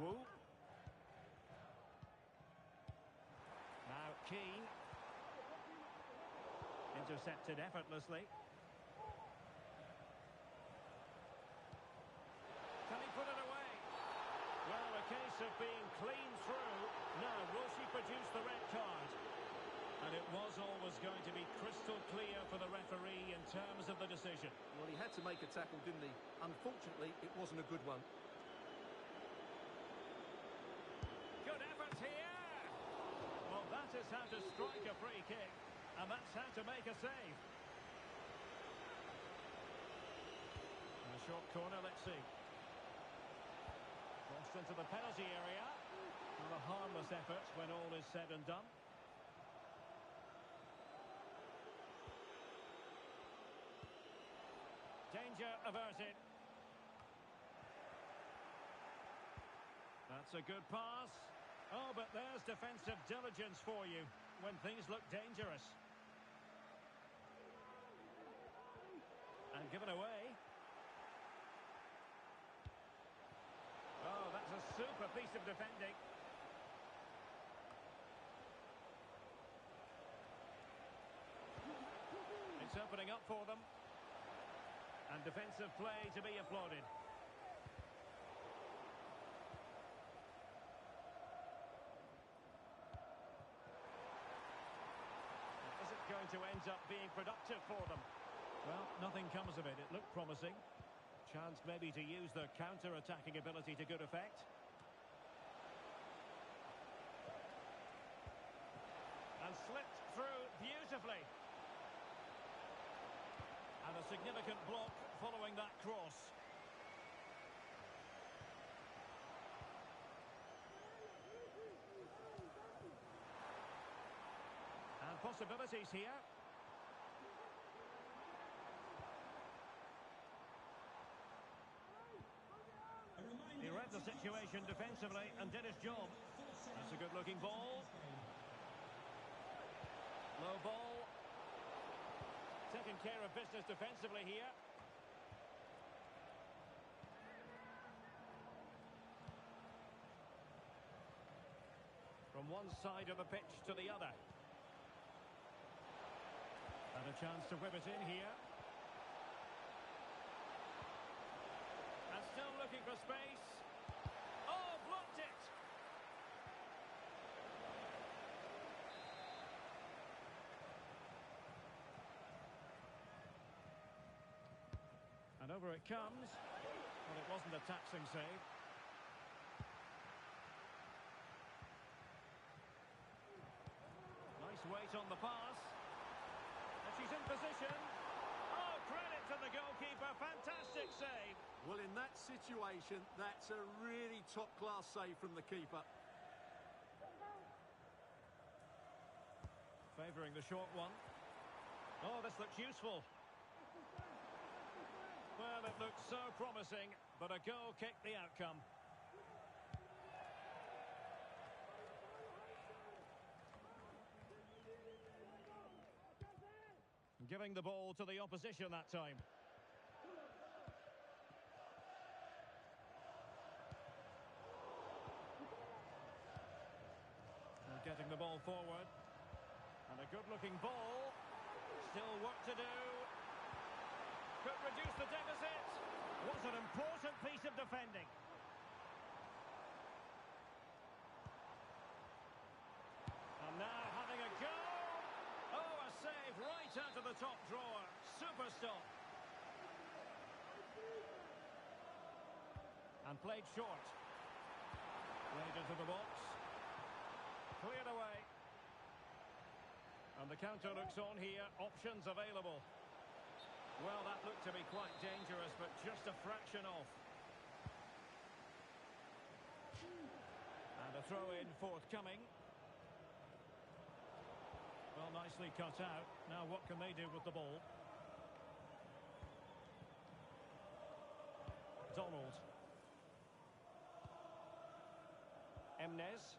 Speaker 1: Wu. Now Keane. Intercepted effortlessly. Can he put it away? Well, a case of being clean through. Now, will she produce the red card? And it was always going to be crystal clear for the referee in terms of the decision.
Speaker 2: Well, he had to make a tackle, didn't he? Unfortunately, it wasn't a good one.
Speaker 1: Good effort here! Well, that is how to strike a free kick. And that's how to make a save. A short corner, let's see. Crossed into the penalty area. Not a harmless effort when all is said and done. Danger averted. That's a good pass. Oh, but there's defensive diligence for you when things look dangerous. And given away. Oh, that's a super piece of defending. It's opening up for them. And defensive play to be applauded. to end up being productive for them. Well, nothing comes of it. It looked promising. Chance maybe to use their counter-attacking ability to good effect. And slipped through beautifully. And a significant block following that cross. And possibilities here. He read the situation defensively and did his job. That's a good-looking ball. Low ball. Taking care of business defensively here. From one side of the pitch to the other. And a chance to whip it in here. And still looking for space. Oh, blocked it! And over it comes. Well, it wasn't a taxing save. Nice weight on the pass. And she's in position. Oh, credit to the goalkeeper. Fantastic save.
Speaker 2: Well, in that situation, that's a really top-class save from the keeper.
Speaker 1: Favouring the short one. Oh, this looks useful. Well, it looked so promising, but a goal kicked the outcome. Giving the ball to the opposition that time. And getting the ball forward. And a good-looking ball. Still work to do. Could reduce the deficit. Was an important piece of defending. And now having a go. Oh, a save right out of the top drawer. Super stop. And played short. Played into the box. Cleared away. And the counter looks on here. Options available. Well, that looked to be quite dangerous, but just a fraction off. And a throw-in forthcoming. Well, nicely cut out. Now what can they do with the ball? Donald. Emnes.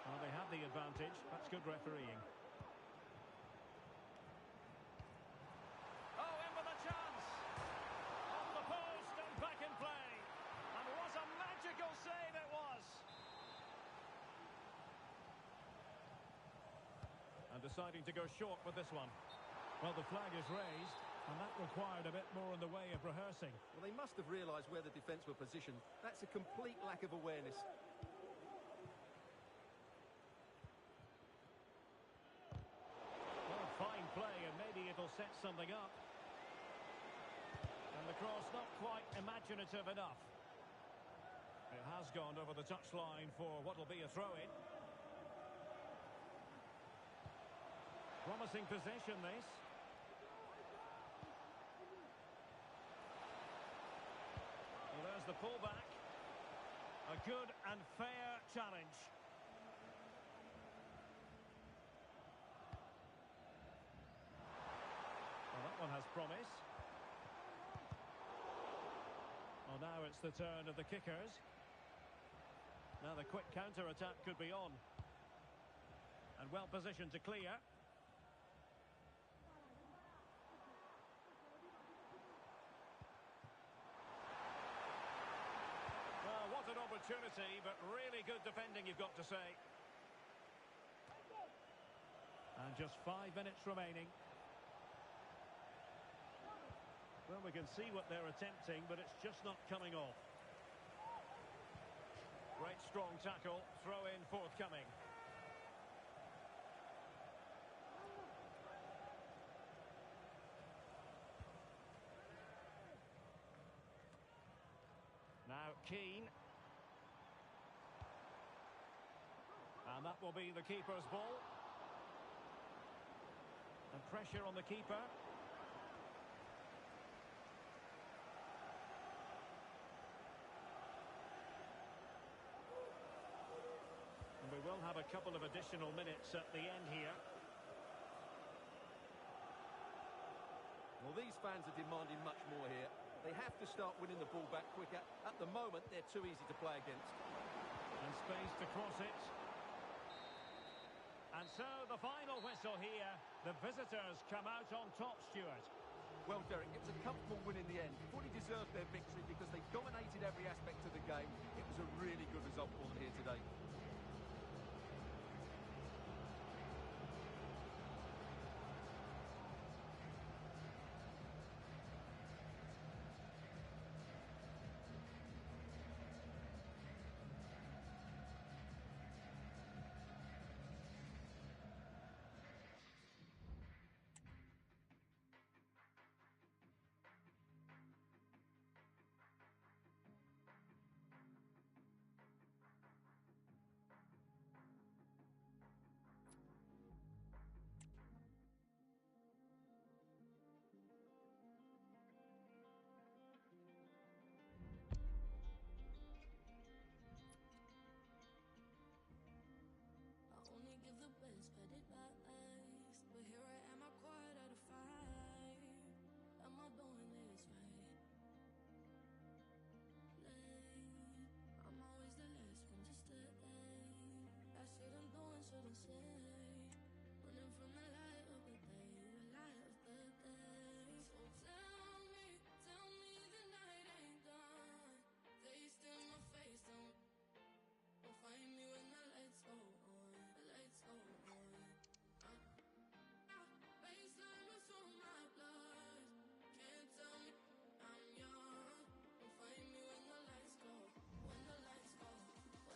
Speaker 1: Well, they have the advantage. That's good refereeing. Oh, in with a chance. On the post and back in play. And what a magical save it was. And deciding to go short with this one. Well, the flag is raised, and that required a bit more in the way of rehearsing.
Speaker 2: Well, they must have realised where the defence were positioned. That's a complete lack of awareness.
Speaker 1: Well, fine play, and maybe it'll set something up. And the cross not quite imaginative enough. It has gone over the touchline for what will be a throw-in. Promising possession, this. Well, there's the pullback. A good and fair challenge. Well, that one has promise. Well, now it's the turn of the kickers. Now the quick counter-attack could be on. And well positioned to clear. Well, what an opportunity, but really good defending, you've got to say. And just 5 minutes remaining. Well, we can see what they're attempting, but it's just not coming off. Great strong tackle, throw in forthcoming. Keane. And that will be the keeper's ball. And pressure on the keeper. And we will have a couple of additional minutes at the end here.
Speaker 2: Well, these fans are demanding much more here. They have to start winning the ball back quicker. At the moment, they're too easy to play against.
Speaker 1: And space to cross it. And so the final whistle here. The visitors come out on top, Stuart.
Speaker 2: Well, Derek, it was a comfortable win in the end. Fully deserved their victory because they dominated every aspect of the game. It was a really good result for them here today.
Speaker 6: I only give the best, but it lies. But here I am, I quiet out of fight. Am I doing this right? Late. I'm always the last one to stay. I shouldn't do and shouldn't say. Running from the light of the day, the light of the day. So tell me the night ain't done. Taste in my face, don't find me when the lights go on. The lights go on. Baseline runs through my blood. Can't tell me I'm young. Don't find me when the lights go. When the lights go. When the lights go. Find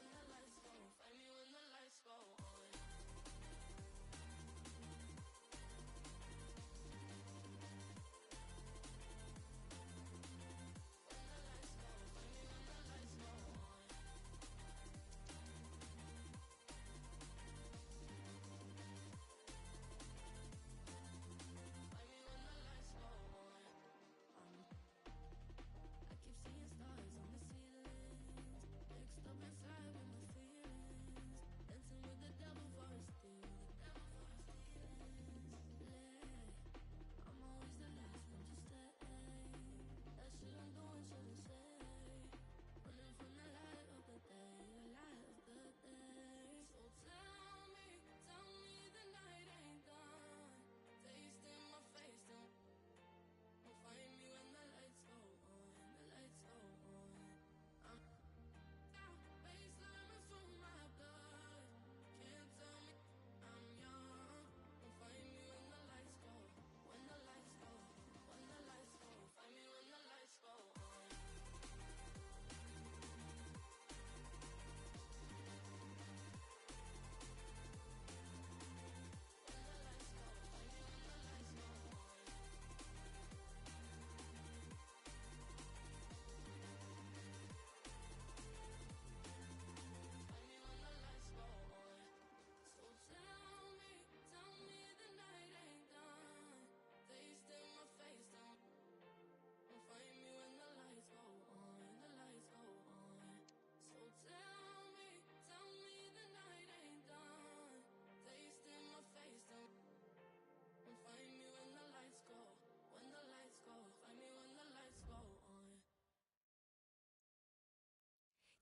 Speaker 6: me when the lights go on.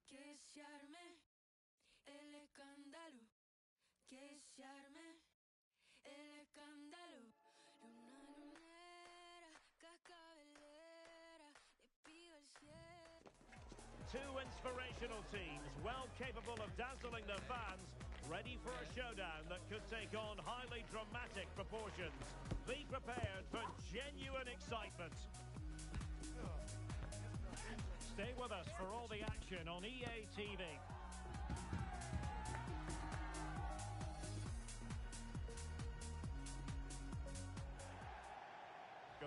Speaker 6: Que se arme el escándalo, que se arme el escándalo. Luna lunera, cascabelera, le pido al cielo.
Speaker 1: Two inspirational teams, well capable of dazzling their fans, ready for a showdown that could take on highly dramatic proportions. Be prepared for genuine excitement. Stay with us for all the action on EA TV.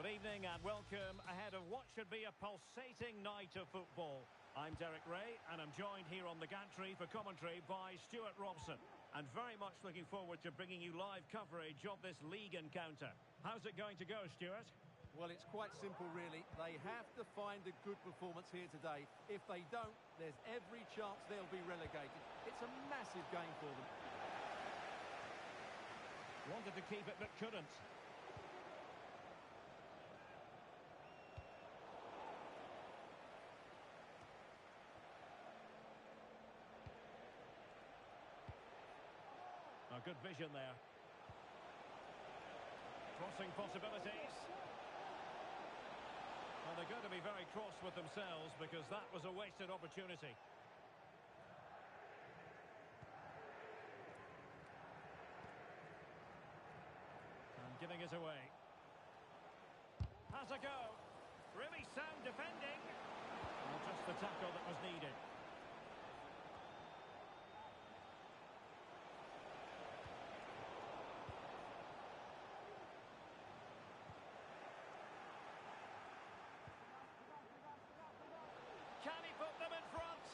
Speaker 1: Good evening and welcome ahead of what should be a pulsating night of football. I'm Derek Ray and I'm joined here on the gantry for commentary by Stuart Robson. And very much looking forward to bringing you live coverage of this league encounter. How's it going to go, Stuart?
Speaker 2: Well, it's quite simple, really. They have to find a good performance here today. If they don't, there's every chance they'll be relegated. It's a massive game for them.
Speaker 1: Wanted to keep it but couldn't. A good vision there. Crossing possibilities. Well, they're going to be very cross with themselves because that was a wasted opportunity. And giving it away. Has a go. Really sound defending. Well, just the tackle that was needed. Can he put them in front?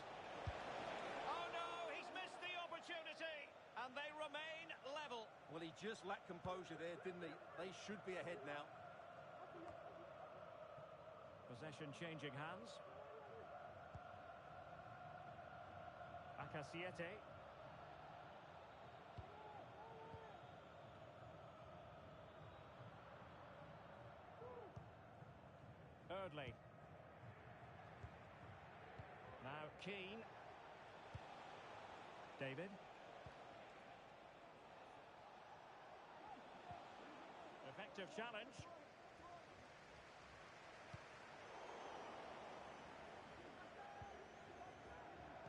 Speaker 1: Oh no, he's missed the opportunity. And they remain level.
Speaker 2: Well, he just lacked composure there, didn't he? They should be ahead now.
Speaker 1: Possession changing hands. Akasiete. Eardley. Now Keane. David. Effective challenge.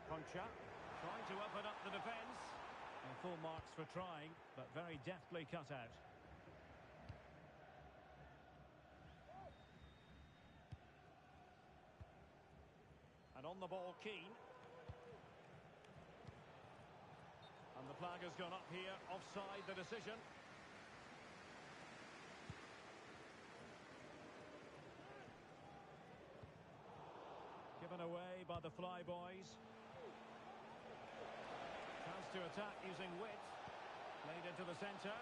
Speaker 1: Concha trying to open up the defence. And full marks for trying, but very deftly cut out. And on the ball, Keane. And the flag has gone up here, offside the decision. Given away by the Flyboys. Chance to attack using wit. Played into the centre.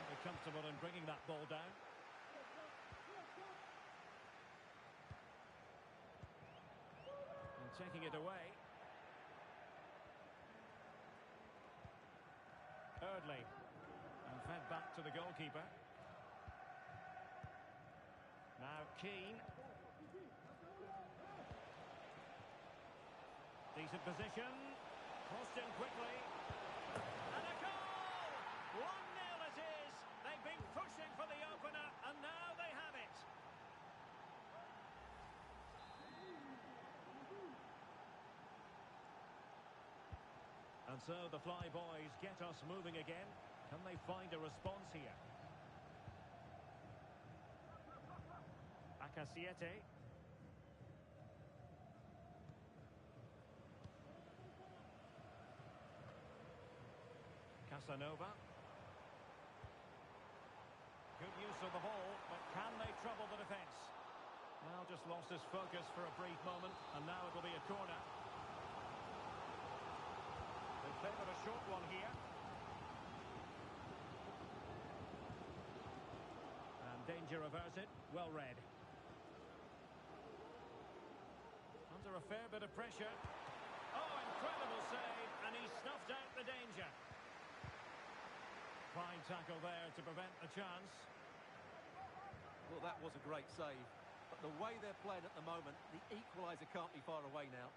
Speaker 1: Be comfortable in bringing that ball down. And taking it away. Eardley. And fed back to the goalkeeper. Now Keane. Decent position. Crossed in quickly. And a goal! 1-0 it is. They've been pushing for the opener, and now they have it. And so the Flyboys get us moving again. Can they find a response here? Akasiete. Casanova. Good use of the ball, but can they trouble the defence? Well, just lost his focus for a brief moment, and now it'll be a corner. They favour a short one here. And danger averted, well read. Under a fair bit of pressure. Oh, incredible save, and he snuffed out the danger. Fine tackle there to prevent the chance.
Speaker 2: Well, that was a great save. But the way they're playing at the moment, the equaliser can't be far away now.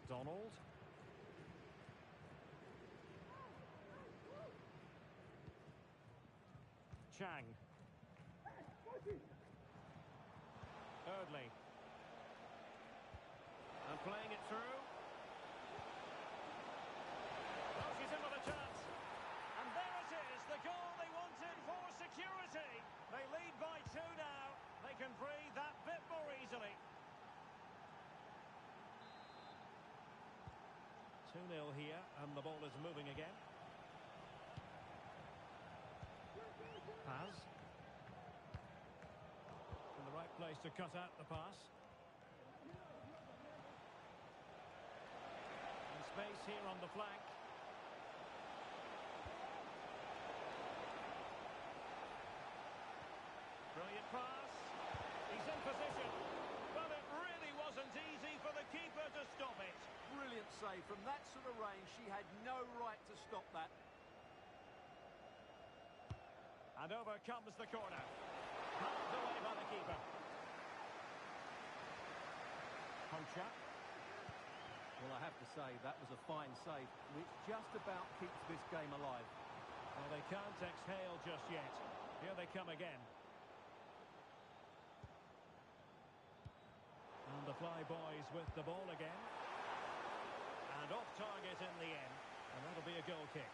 Speaker 1: Donald. Chang. Eardley. And playing it through. Oh, she's in with a chance. And there it is, the goal they wanted for security. They lead by 2 now. 2-0 here, and the ball is moving again. Paz. In the right place to cut out the pass. And space here on the flank. Brilliant pass. He's in position. But it really wasn't easy for the keeper to stop it.
Speaker 2: Brilliant save. From that sort of range, she had no right to stop that.
Speaker 1: And over comes the corner. Pulled away by the keeper. Concha.
Speaker 2: Well, I have to say, that was a fine save, which just about keeps this game alive.
Speaker 1: Well, they can't exhale just yet. Here they come again. And the Flyboys with the ball again. And off target in the end. And that'll be a goal kick.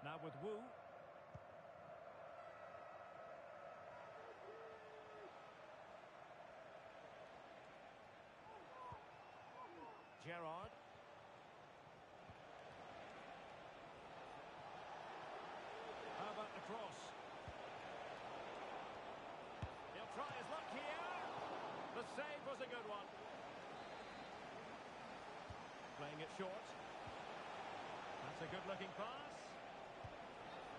Speaker 1: Now with Wu. Gerrard. How about the cross? He'll try his luck here. The save was a good one. Playing it short. That's a good-looking pass.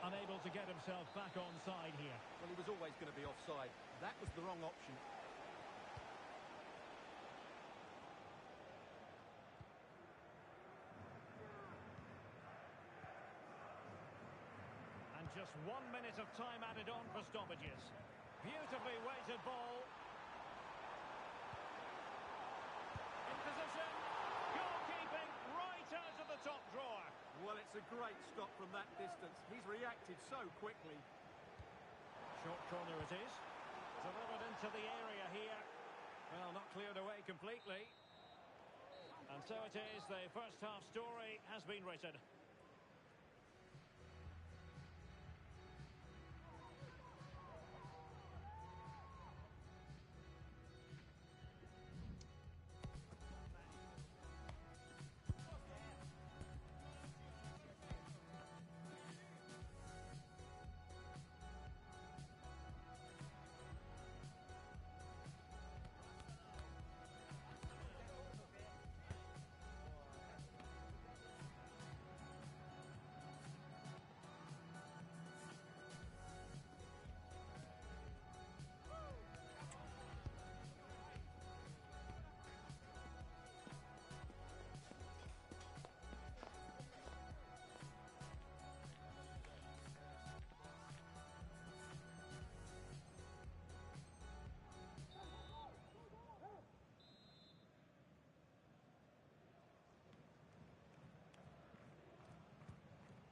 Speaker 1: Unable to get himself back onside here.
Speaker 2: Well, he was always going to be offside. That was the wrong option.
Speaker 1: And just 1 minute of time added on for stoppages. Beautifully weighted ball. In position. Goalkeeping right out of the top drawer.
Speaker 2: Well, it's a great stop from that distance. He's reacted so quickly.
Speaker 1: Short corner it is. Delivered into the area here. Well, not cleared away completely. And so it is, the first half story has been written.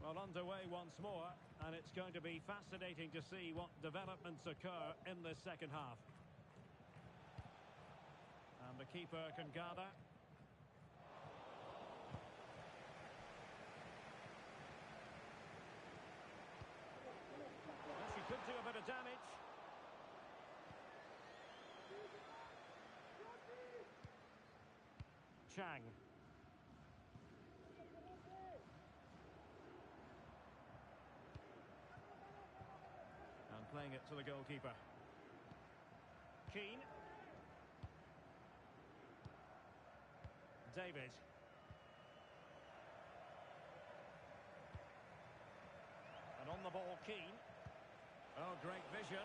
Speaker 1: Well, underway once more, and it's going to be fascinating to see what developments occur in this second half. And the keeper can gather. Well, she could do a bit of damage. Chang. Playing it to the goalkeeper. Keane. David. And on the ball, Keane. Oh, great vision.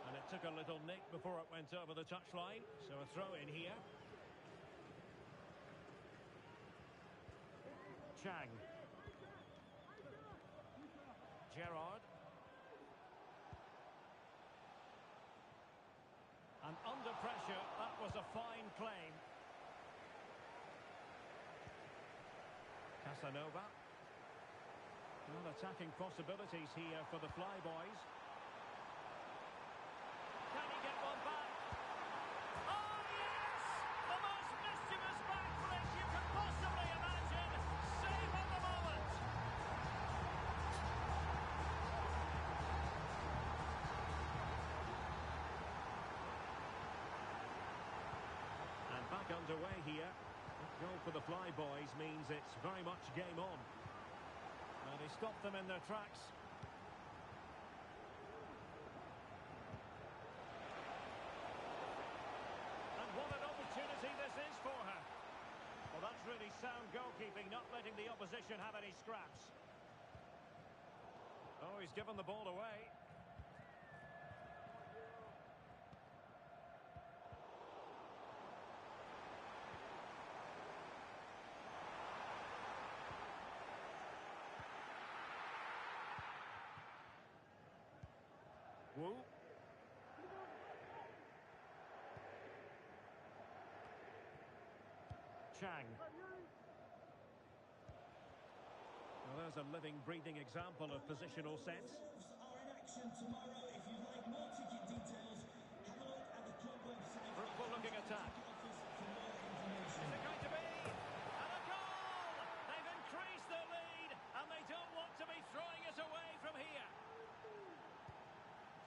Speaker 1: And it took a little nick before it went over the touchline. So a throw in here. Chang. Gerrard. And under pressure, that was a fine claim. Casanova. Well, attacking possibilities here for the Flyboys. Can he get one back? Oh, yes! The most mischievous back underway here. That goal for the Flyboys means it's very much game on. And he stopped them in their tracks. And what an opportunity this is for her. Well, that's really sound goalkeeping, not letting the opposition have any scraps. Oh, he's given the ball away. Wu. Chang. Well, there's a living, breathing example of positional sense.
Speaker 5: Are in action tomorrow. If you'd like more ticket details, have a look at the club website.
Speaker 1: Fruitful looking attack.
Speaker 5: For more information.
Speaker 1: Is it going to be? And a goal! They've increased their lead, and they don't want to be throwing it away from here.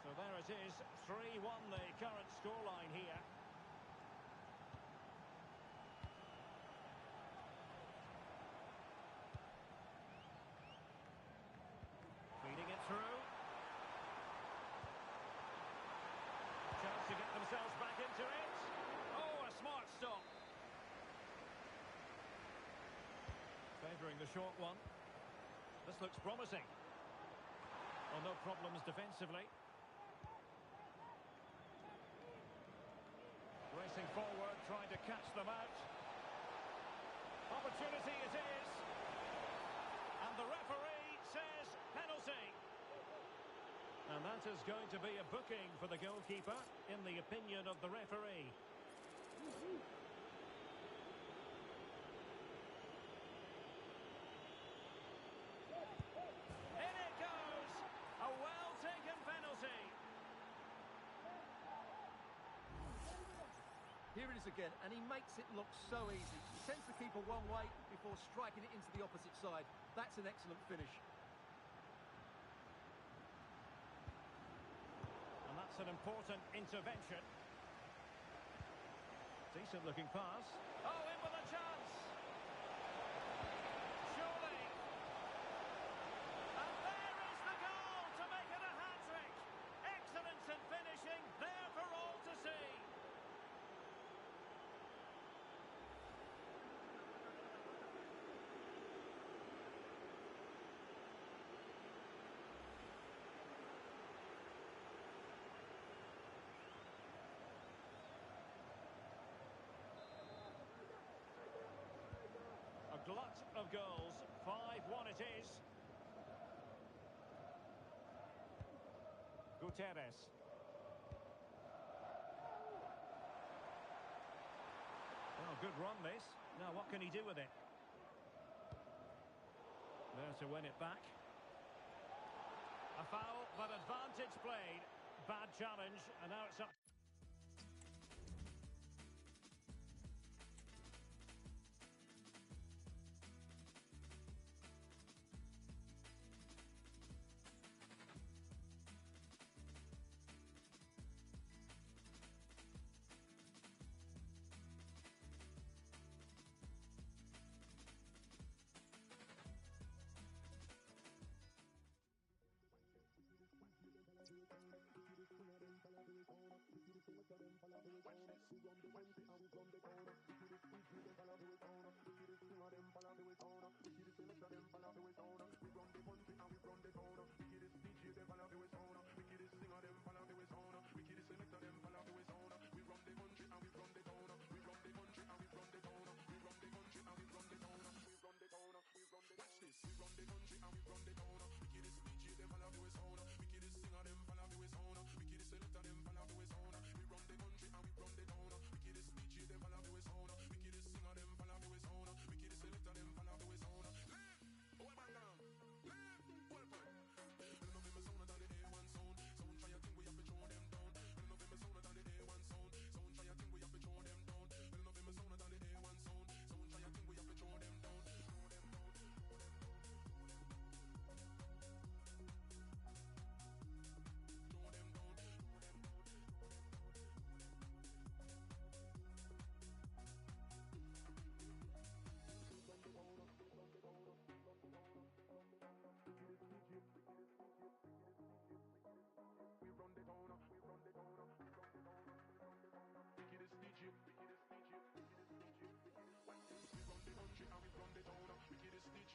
Speaker 1: So there it is, 3-1 the current scoreline here. Feeding it through. Chance to get themselves back into it. Oh, a smart stop. Favouring the short one. This looks promising. Oh, no problems defensively. Racing forward, trying to catch them out. Opportunity it is. And the referee says penalty. And that is going to be a booking for the goalkeeper, in the opinion of the referee. In it goes! A well-taken penalty.
Speaker 2: Here it is again, and he makes it look so easy. He sends the keeper one way before striking it into the opposite side. That's an excellent finish.
Speaker 1: And that's an important intervention. Decent looking pass. Oh, in with a chance. Surely. And there is the goal to make it a hat-trick. Excellence in finishing, there for all to see. A glut of goals. 5-1 it is. Gutierrez. Oh, good run this. Now what can he do with it? There to win it back. A foul, but advantage played. Bad challenge, and now it's up.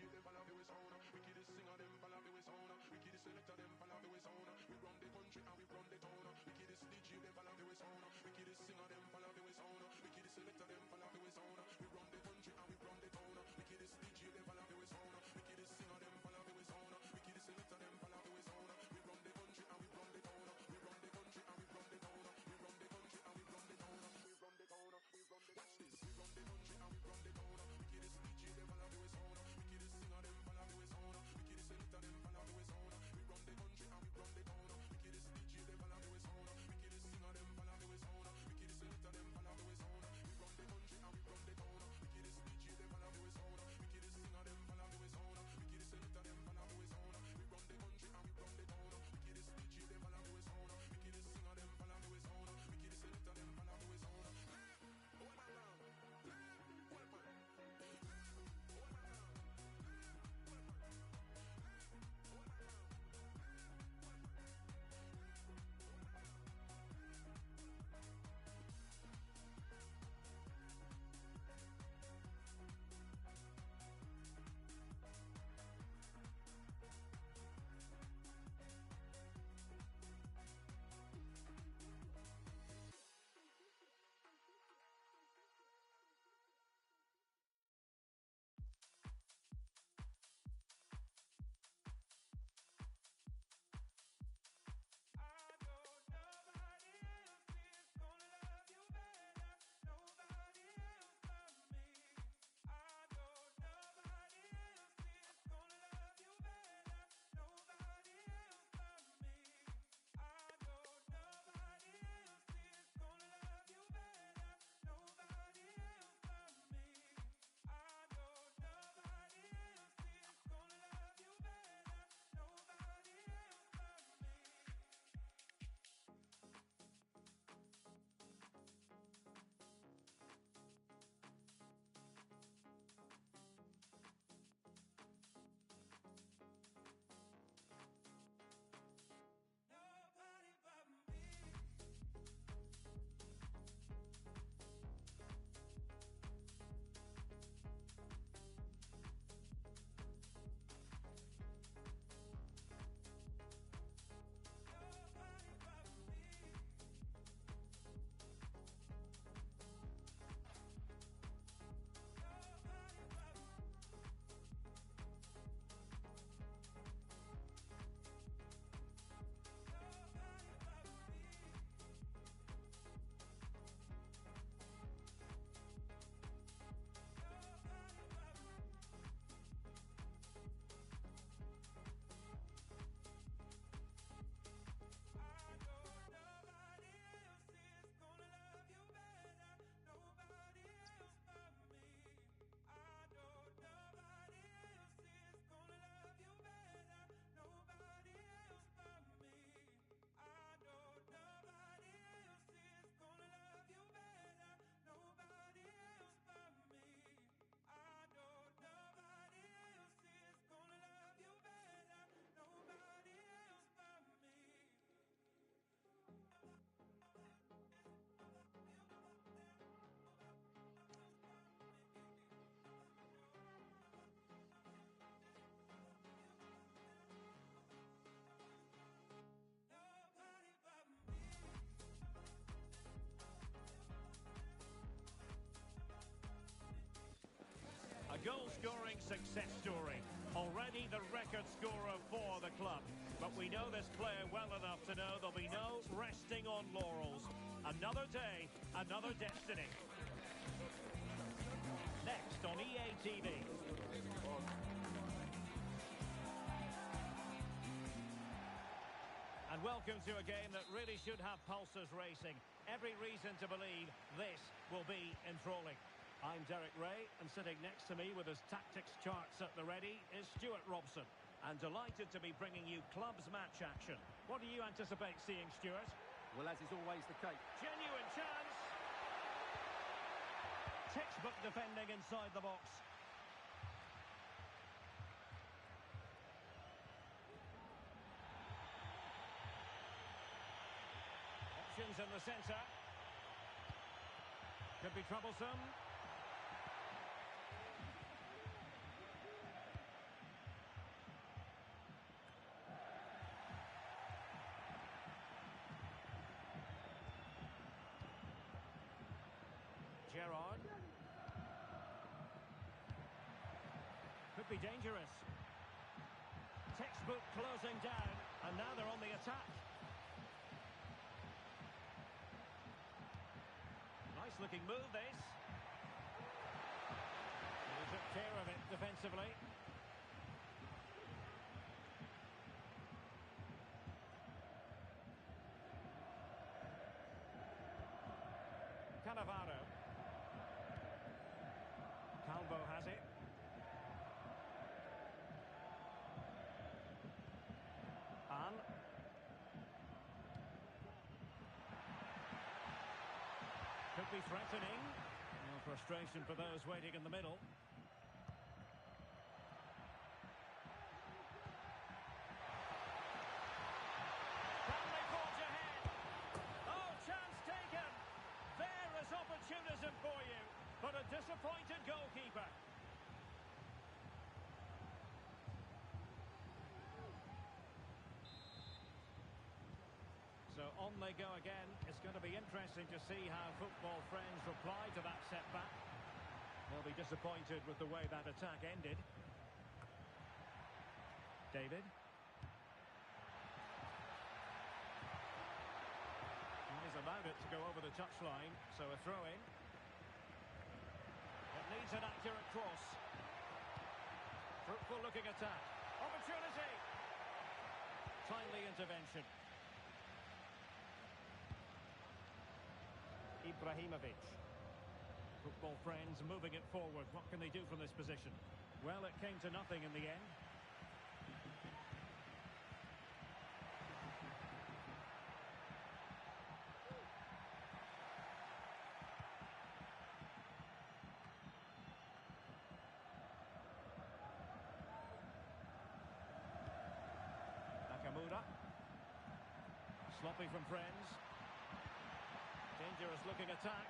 Speaker 7: DJ them follow the way sound. Wickedest singer them follow the way sound. Wickedest selector them follow the way sound. We run the country and we run the town. Wickedest DJ them follow the way sound. Wickedest singer them follow the way sound. Wickedest selector them follow the way sound. We run the country and we run the town. Wickedest DJ them follow the way sound. Wickedest singer them follow the way sound. Wickedest selector them follow the way sound. We run the country and we run the town. We run the country and we run the town. We run the country and we run the town. We run the town. We run the watch this. We run the country and we run the town. Wickedest DJ them follow the way sound. Wickedest singer them follow the way sound. Wickedest selector them follow the way sound. We run the country and we run the town. Wickedest DJ them follow the way sound. Wickedest singer them follow the way sound. Wickedest selector them follow the way sound. We run the country and we run the town. Wickedest DJ them follow the way sound. Wickedest singer them follow the way sound. Wickedest selector them follow the way sound. We run the country and we run the town. Wickedest DJ them follow the way sound. Wickedest singer them follow the way sound. Wickedest selector them follow the way sound. Hold on now. Hold on.
Speaker 1: A goal-scoring success story. Already the record scorer for the club. But we know this player well enough to know there'll be no resting on laurels. Another day, another destiny. Next on EA TV. And welcome to a game that really should have pulses racing. Every reason to believe this will be enthralling. I'm Derek Ray, and sitting next to me with his tactics charts at the ready is Stuart Robson. And delighted to be bringing you club's match action. What do you anticipate seeing, Stuart?
Speaker 2: Well, as is always the case.
Speaker 1: Genuine chance! Textbook defending inside the box. Options in the centre. Could be troublesome. be dangerous. Textbook closing down, and now they're on the attack. Nice looking move, this. He took care of it defensively. Cannavaro. Calvo has it. An. Could be threatening. No frustration for those waiting in the middle. Can they forge ahead? Oh, chance taken. There is opportunism for you, but a disappointed goalkeeper. So on they go again. It's going to be interesting to see how football friends reply to that setback. They'll be disappointed with the way that attack ended. David. He's allowed it to go over the touchline, so a throw-in. It needs an accurate cross. Fruitful looking attack. Opportunity! Timely intervention. Ibrahimovic. Football friends moving it forward. What can they do from this position? Well, it came to nothing in the end. Nakamura. Sloppy from friends. Dangerous looking attack.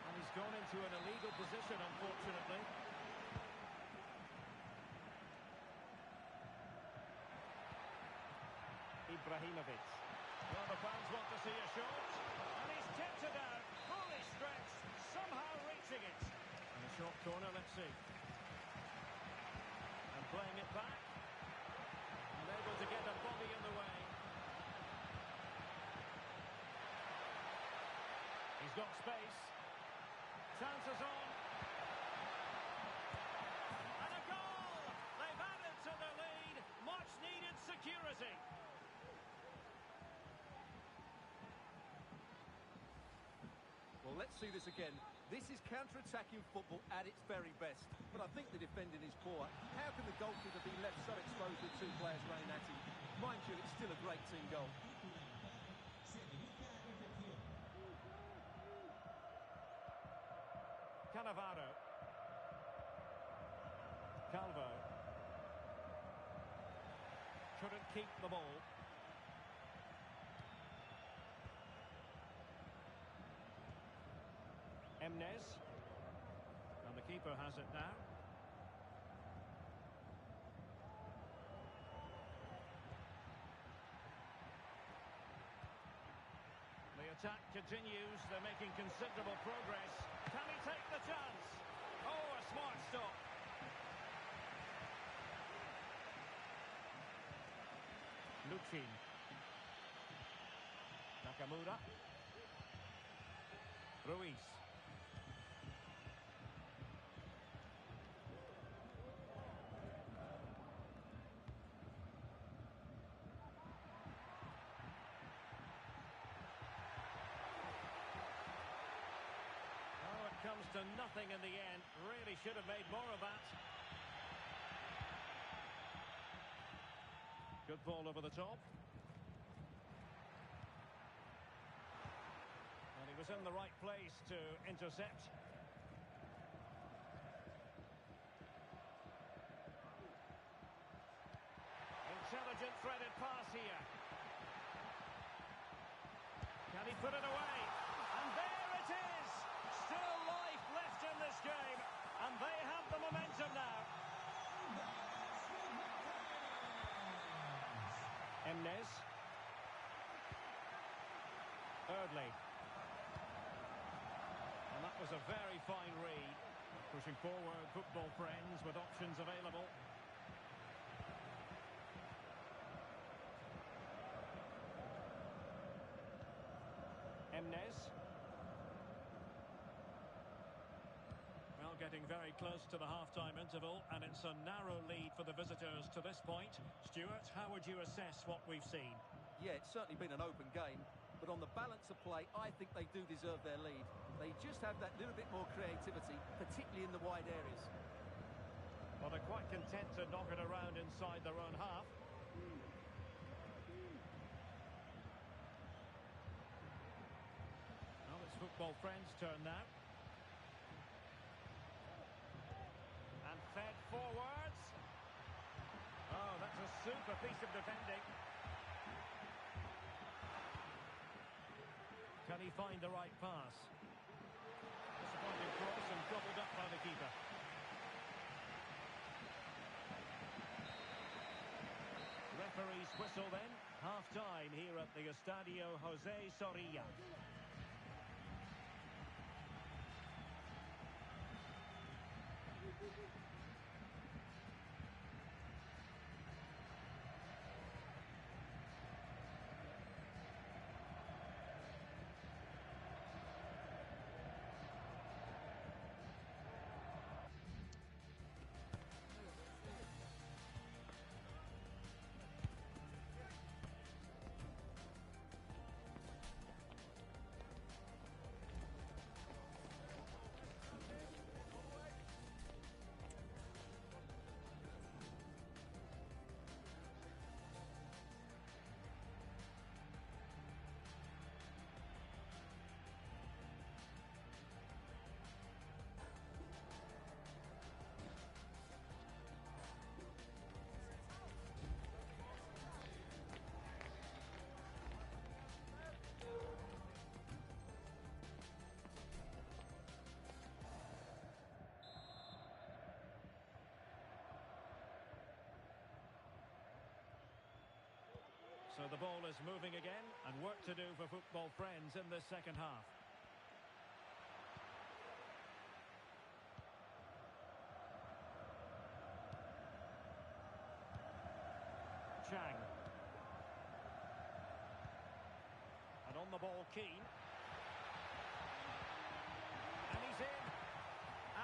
Speaker 1: And he's gone into an illegal position, unfortunately. Ibrahimovic. Well, the fans want to see a shot. And he's tipped it out. Fully stretched. Somehow reaching it. And a short corner, let's see. And playing it back. Unable to get a body in the way. He's got space. Chances on. And a goal! They've added to the lead. Much needed security.
Speaker 2: Well, let's see this again. This is counter-attacking football at its very best. But I think the defending is poor. How can the goalkeeper be left so exposed with two players running at him? Mind you, it's still a great team goal.
Speaker 1: Cannavaro. Calvo. Couldn't keep the ball. Emnes. And the keeper has it now. The attack continues. They're making considerable progress. Can he take the chance? Oh, a smart stop. Luchin. Nakamura. Ruiz. Comes to nothing in the end. Really should have made more of that. Good ball over the top. And he was in the right place to intercept. Intelligent threaded pass here. Can he put it away? And there it is! Still life left in this game, and they have the momentum now. Emnes. Eardley. And that was a very fine read. Pushing forward, football friends with options available. Emnes. Well, getting very close to the half-time interval, and it's a narrow lead for the visitors to this point. Stuart, how would you assess what we've seen?
Speaker 2: Yeah, it's certainly been an open game, but on the balance of play, I think they do deserve their lead. They just have that little bit more creativity, particularly in the wide areas.
Speaker 1: Well, they're quite content to knock it around inside their own half. Well, it's football friends' turn now. And fed forwards. Oh, that's a super piece of defending. Can he find the right pass? Disappointing cross and gobbled up by the keeper. Referee's whistle then. Half-time here at the Estadio José Zorrilla. So the ball is moving again, and work to do for football friends in this second half. Chang. And on the ball, Keane. And he's in.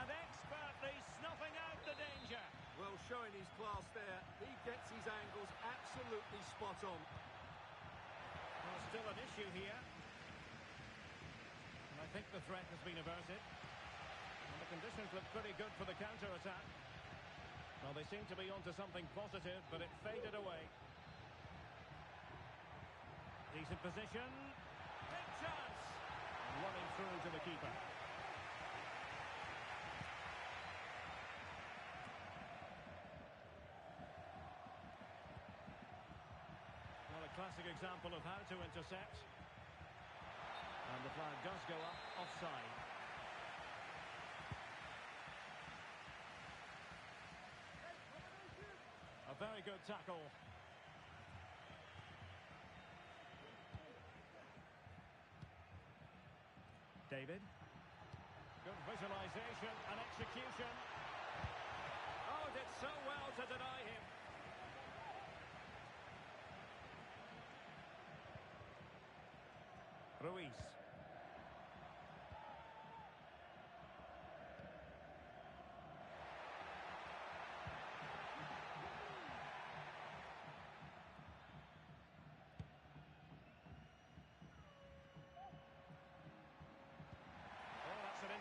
Speaker 1: And expertly snuffing out the danger.
Speaker 2: Well, showing his class there. He gets his angles absolutely spot on.
Speaker 1: Well, still an issue here. And I think the threat has been averted. And the conditions look pretty good for the counter-attack. Well, they seem to be onto something positive, but it faded away. Decent position. Big chance. Running through to the keeper. Well, a classic example of how to intercept. And the flag does go up offside. A very good tackle. David. Good visualization and execution. Oh, did so well to deny him. Ruiz.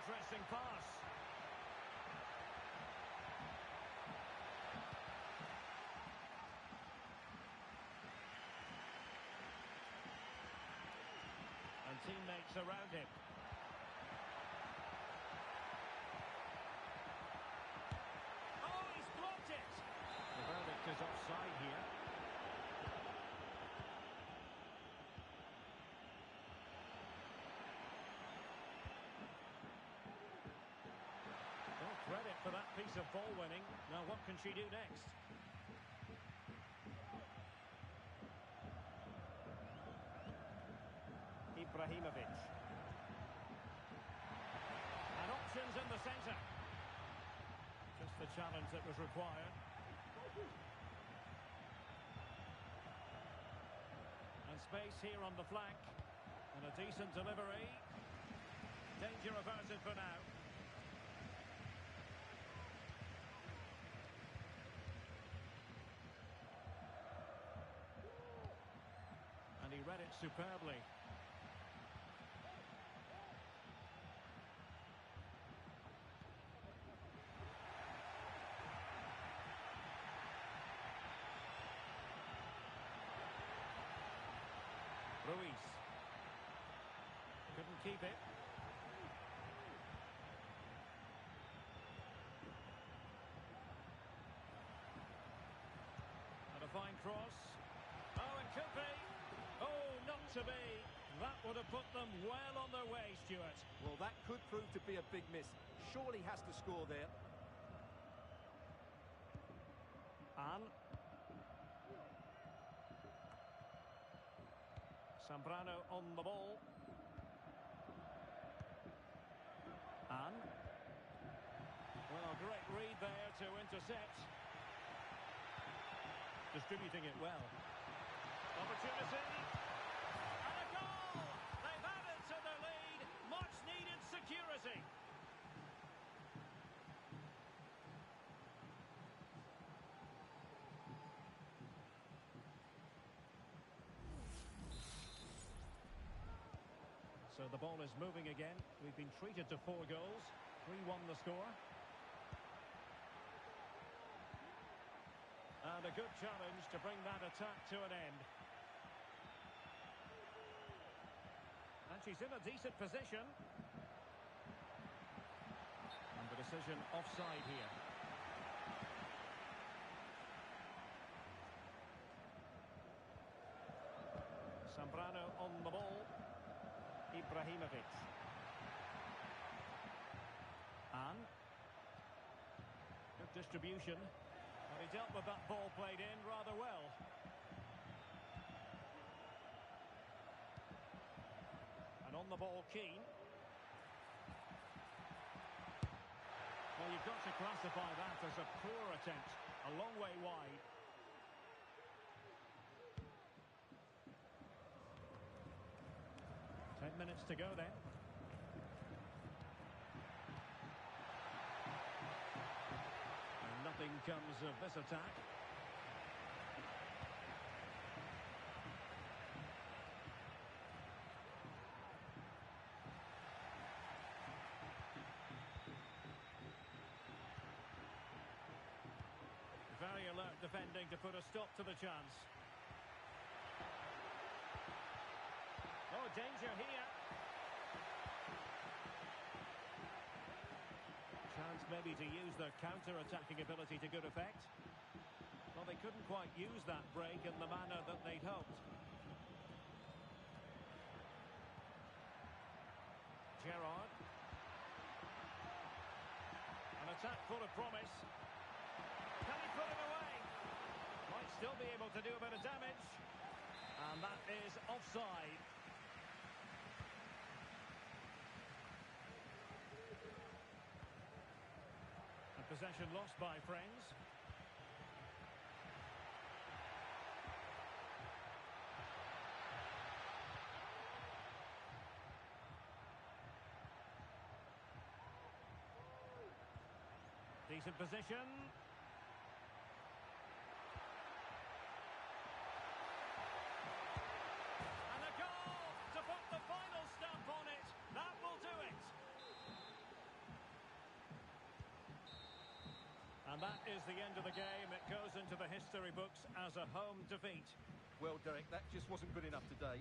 Speaker 1: Interesting pass. And teammates around him. Oh, he's blocked it. The verdict is offside here. Credit for that piece of ball winning. Now what can she do next? Ibrahimovic. And options in the centre. Just the challenge that was required. And space here on the flank. And a decent delivery. Danger averted for now. And he read it superbly. Ruiz. Couldn't keep it. And a fine cross. Oh, it could be. Oh, not to be. That would have put them well on their way, Stuart.
Speaker 2: Well, that could prove to be a big miss. Surely has to score there.
Speaker 1: And Zambrano on the ball. And well, great read there to intercept. Distributing it well. Opportunity. And a goal! They've added to their lead. Much needed security. So the ball is moving again. We've been treated to 4 goals. 3-1 the score. And a good challenge to bring that attack to an end. And she's in a decent position. And the decision offside here. Zambrano on the ball. Ibrahimovic. And good distribution. And he dealt with that ball played in rather well. And on the ball, Keane. Well, you've got to classify that as a poor attempt. A long way wide. Minutes to go then. And nothing comes of this attack. Very alert defending to put a stop to the chance. Oh, danger here. Chance maybe to use their counter-attacking ability to good effect. Well, they couldn't quite use that break in the manner that they'd hoped. Gerrard. An attack full of promise. Can he put it away? Might still be able to do a bit of damage. And that is offside. Possession lost by friends. Decent position. And a goal to put the final stamp on it. That will do it. And that is the end of the game. It goes into the history books as a home defeat.
Speaker 2: Well, Derek, that just wasn't good enough today.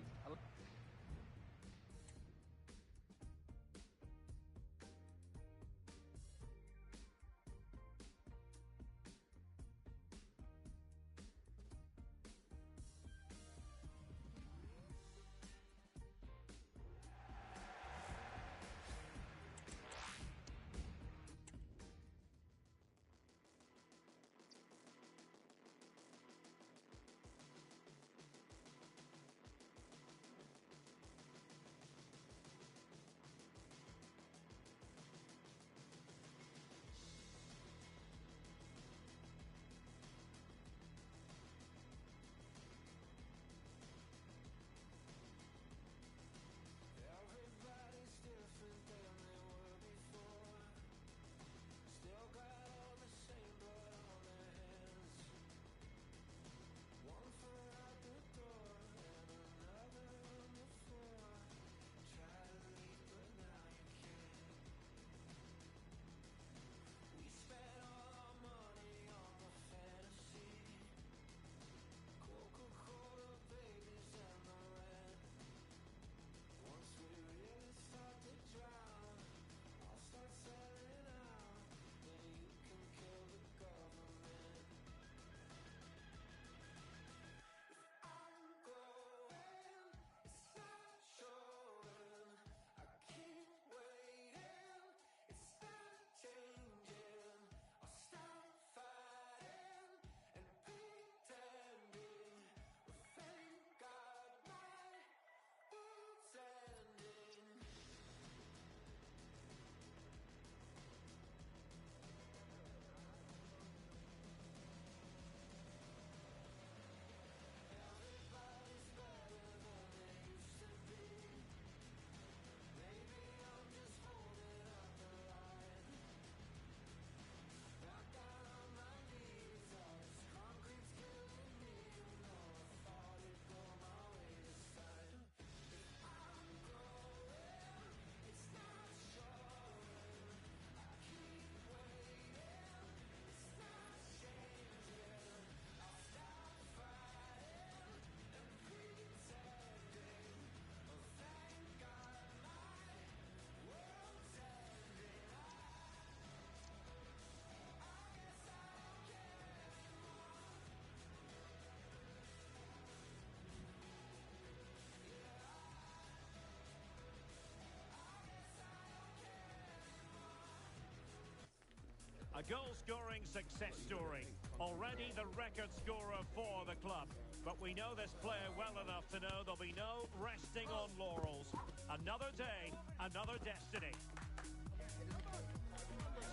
Speaker 1: A goal-scoring success story. Already the record scorer for the club. But we know this player well enough to know there'll be no resting on laurels. Another day, another destiny.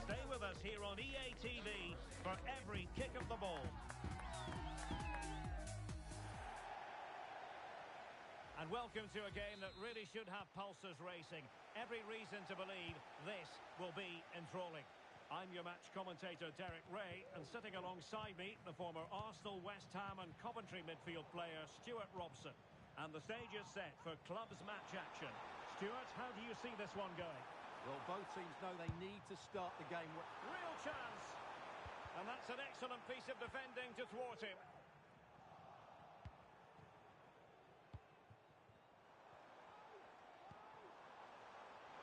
Speaker 1: Stay with us here on EA TV for every kick of the ball. And welcome to a game that really should have pulses racing. Every reason to believe this will be enthralling. I'm your match commentator, Derek Ray, and sitting alongside me, the former Arsenal, West Ham and Coventry midfield player, Stuart Robson. And the stage is set for clubs match action. Stuart, how do you see this one going?
Speaker 2: Well, both teams know they need to start the game with...
Speaker 1: Real chance! And that's an excellent piece of defending to thwart him.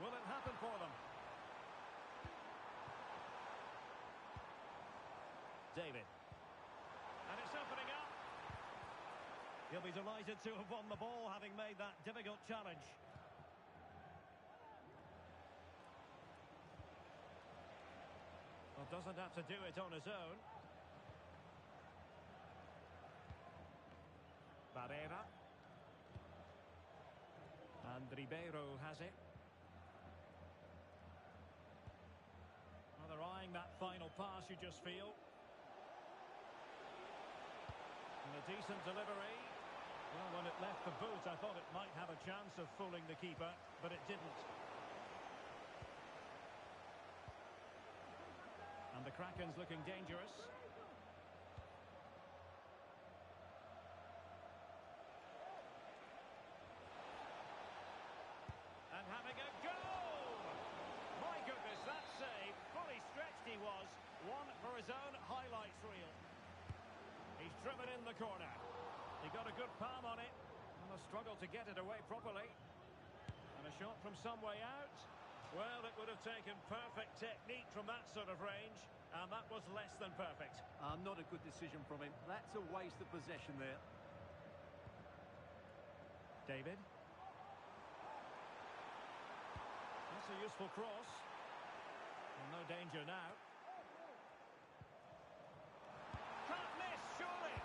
Speaker 1: Will it happen for them? David. And it's opening up. He'll be delighted to have won the ball, having made that difficult challenge. Well, doesn't have to do it on his own. Barrera. And Ribeiro has it. Well, they're eyeing that final pass, you just feel. And a decent delivery. Well, when it left the boot, I thought it might have a chance of fooling the keeper, but it didn't. And the Kraken's looking dangerous. And having a goal! My goodness, that save. Fully stretched he was. One for his own highlights reel. He's driven in the corner. He got a good palm on it. And a struggle to get it away properly. And a shot from some way out. Well, it would have taken perfect technique from that sort of range. And that was less than perfect.
Speaker 2: Not a good decision from him. That's a waste of possession there.
Speaker 1: David. That's a useful cross. Well, no danger now. Can't miss, surely.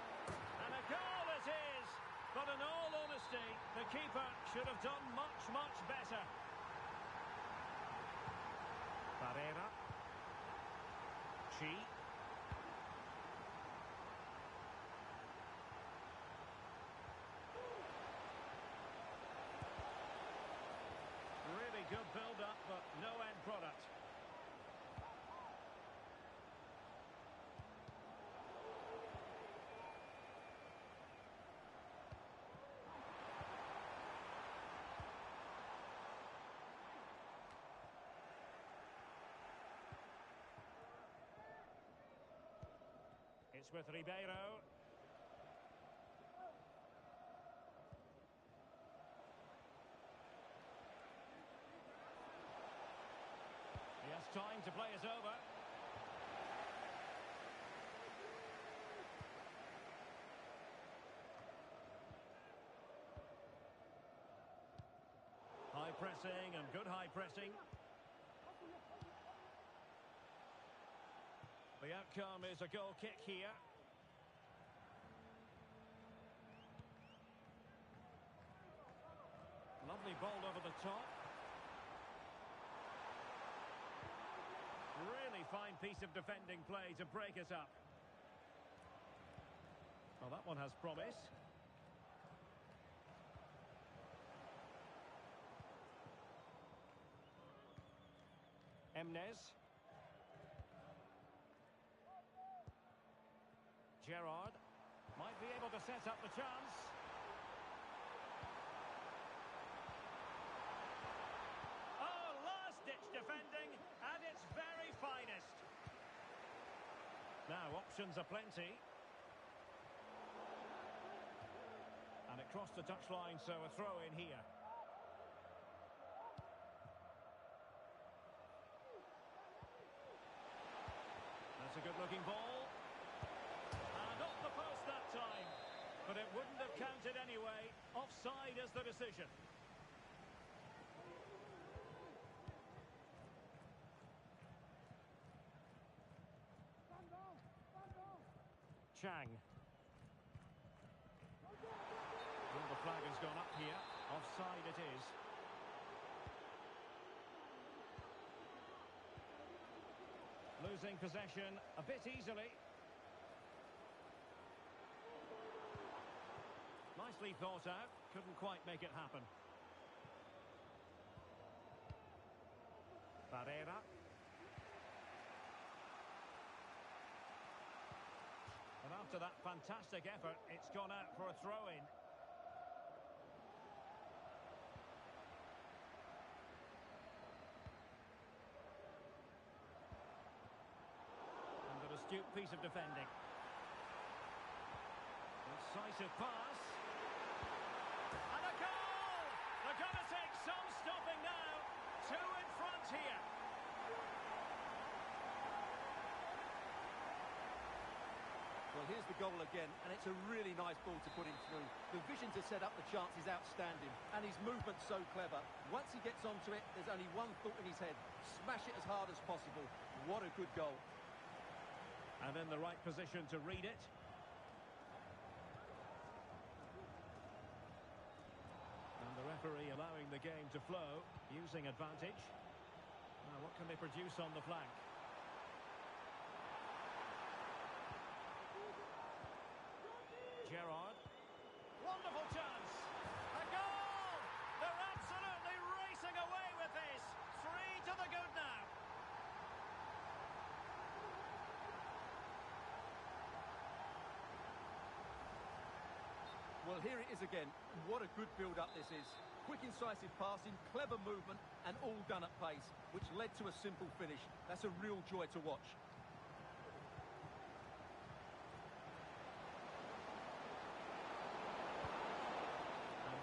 Speaker 1: And a goal it is. But in all honesty, the keeper should have done much, much better. Barrera. Chi. Really good build-up, but no end product. It's with Ribeiro. He has time to play it over. High pressing and good high pressing. The outcome is a goal kick here. Lovely ball over the top. Really fine piece of defending play to break it up. Well, that one has promise. Emnes. Gerrard might be able to set up the chance. Oh, last-ditch defending at its very finest. Now, options are plenty. And it crossed the touchline, so a throw in here. That's a good-looking ball. Time, but it wouldn't have counted anyway. Offside is the decision. Chang. Well, the flag has gone up here. Offside it is. Losing possession a bit easily. Nicely thought out. Couldn't quite make it happen. Barrera. And after that fantastic effort, it's gone out for a throw-in. And an astute piece of defending. Decisive pass. And a goal! They're going to take some stopping now. Two in front here.
Speaker 2: Well, here's the goal again, and it's a really nice ball to put him through. The vision to set up the chance is outstanding, and his movement's so clever. Once he gets onto it, there's only one thought in his head. Smash it as hard as possible. What a good goal.
Speaker 1: And in the right position to read it. And the referee allowing the game to flow, using advantage. Now, what can they produce on the flank? Gerrard. Wonderful chance. A goal! They're absolutely racing away with this. 3 to the good now.
Speaker 2: Well, here it is again. What a good build-up this is. Quick, incisive passing, clever movement, and all done at pace, which led to a simple finish. That's a real joy to watch.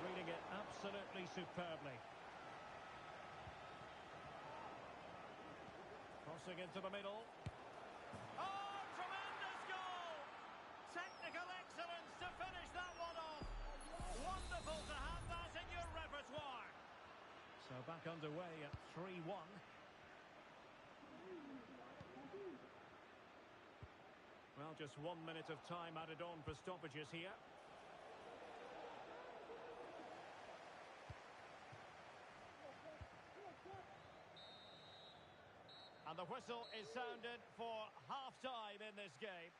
Speaker 1: Reading it absolutely superbly. Crossing into the middle. Oh, tremendous goal! Technical excellence to finish that one off. Wonderful to have that in your repertoire. So back underway at 3-1. Well, just 1 minute of time added on for stoppages here. And the whistle is sounded for half-time in this game.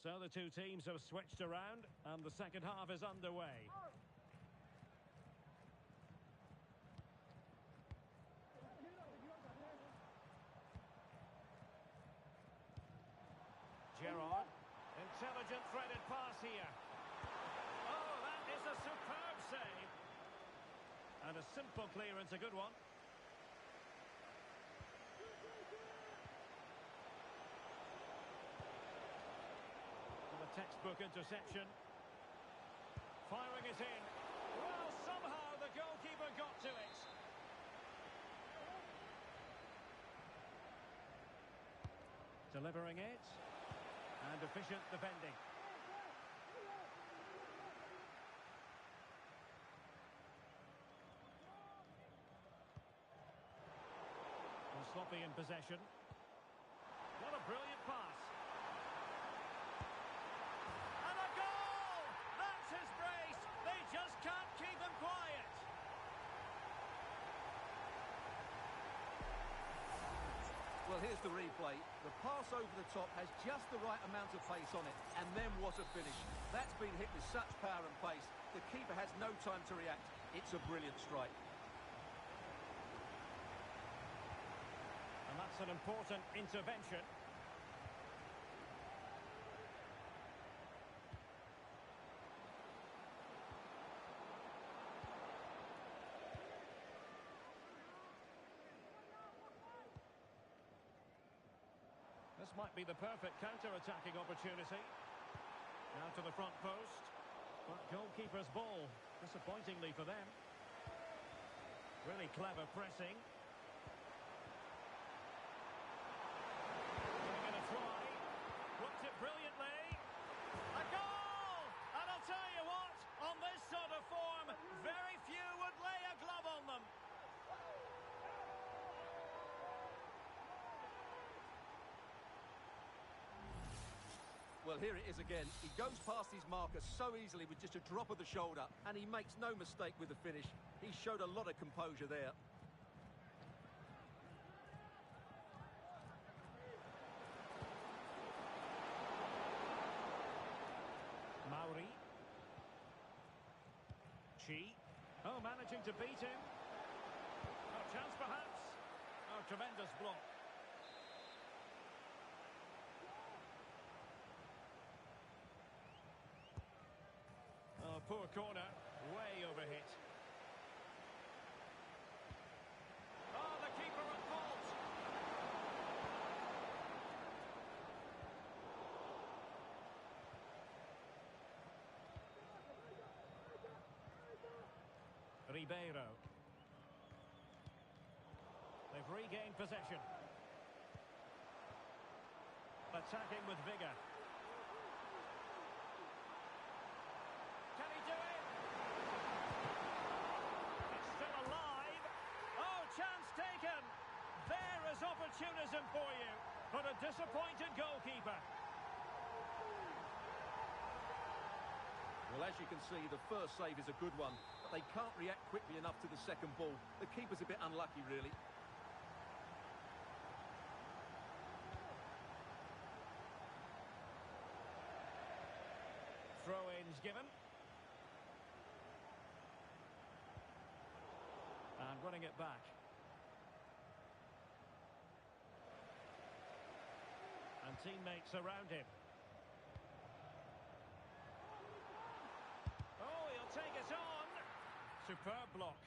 Speaker 1: So the two teams have switched around and the second half is underway. Gerrard, intelligent threaded pass here. Oh, that is a superb save. And a simple clearance, a good one. Textbook interception. Firing it in. Well, somehow the goalkeeper got to it. Delivering it. And efficient defending. And sloppy in possession. What a brilliant pass. Just can't keep them quiet.
Speaker 2: the replay. The pass over the top has just the right amount of pace on it. And then what a finish. That's been hit with such power and pace. The keeper has no time to react. It's a brilliant strike.
Speaker 1: And that's an important intervention. This might be the perfect counter-attacking opportunity. Now to the front post. But goalkeeper's ball, disappointingly for them. Really clever pressing. Giving it a try. Blocked it brilliantly. A goal! And I'll tell you what, on this sort of form, very few would lay a glove on them.
Speaker 2: Well, here it is again. He goes past his marker so easily with just a drop of the shoulder, and he makes no mistake with the finish. He showed a lot of composure there.
Speaker 1: Mauri. Chi. Oh, managing to beat him. Oh, chance perhaps. Oh, tremendous block. Oh, poor corner. Way overhit. Oh, the keeper at fault. Ribeiro. They've regained possession. Attacking with vigour. Can he do it? It's still alive. Oh, chance taken. There is opportunism for you. But a disappointed goalkeeper.
Speaker 2: Well, as you can see, the first save is a good one, but they can't react quickly enough to the second ball. The keeper's a bit unlucky, really.
Speaker 1: Throw-ins given. And running it back. And teammates around him. Oh, he'll take it on. Superb block.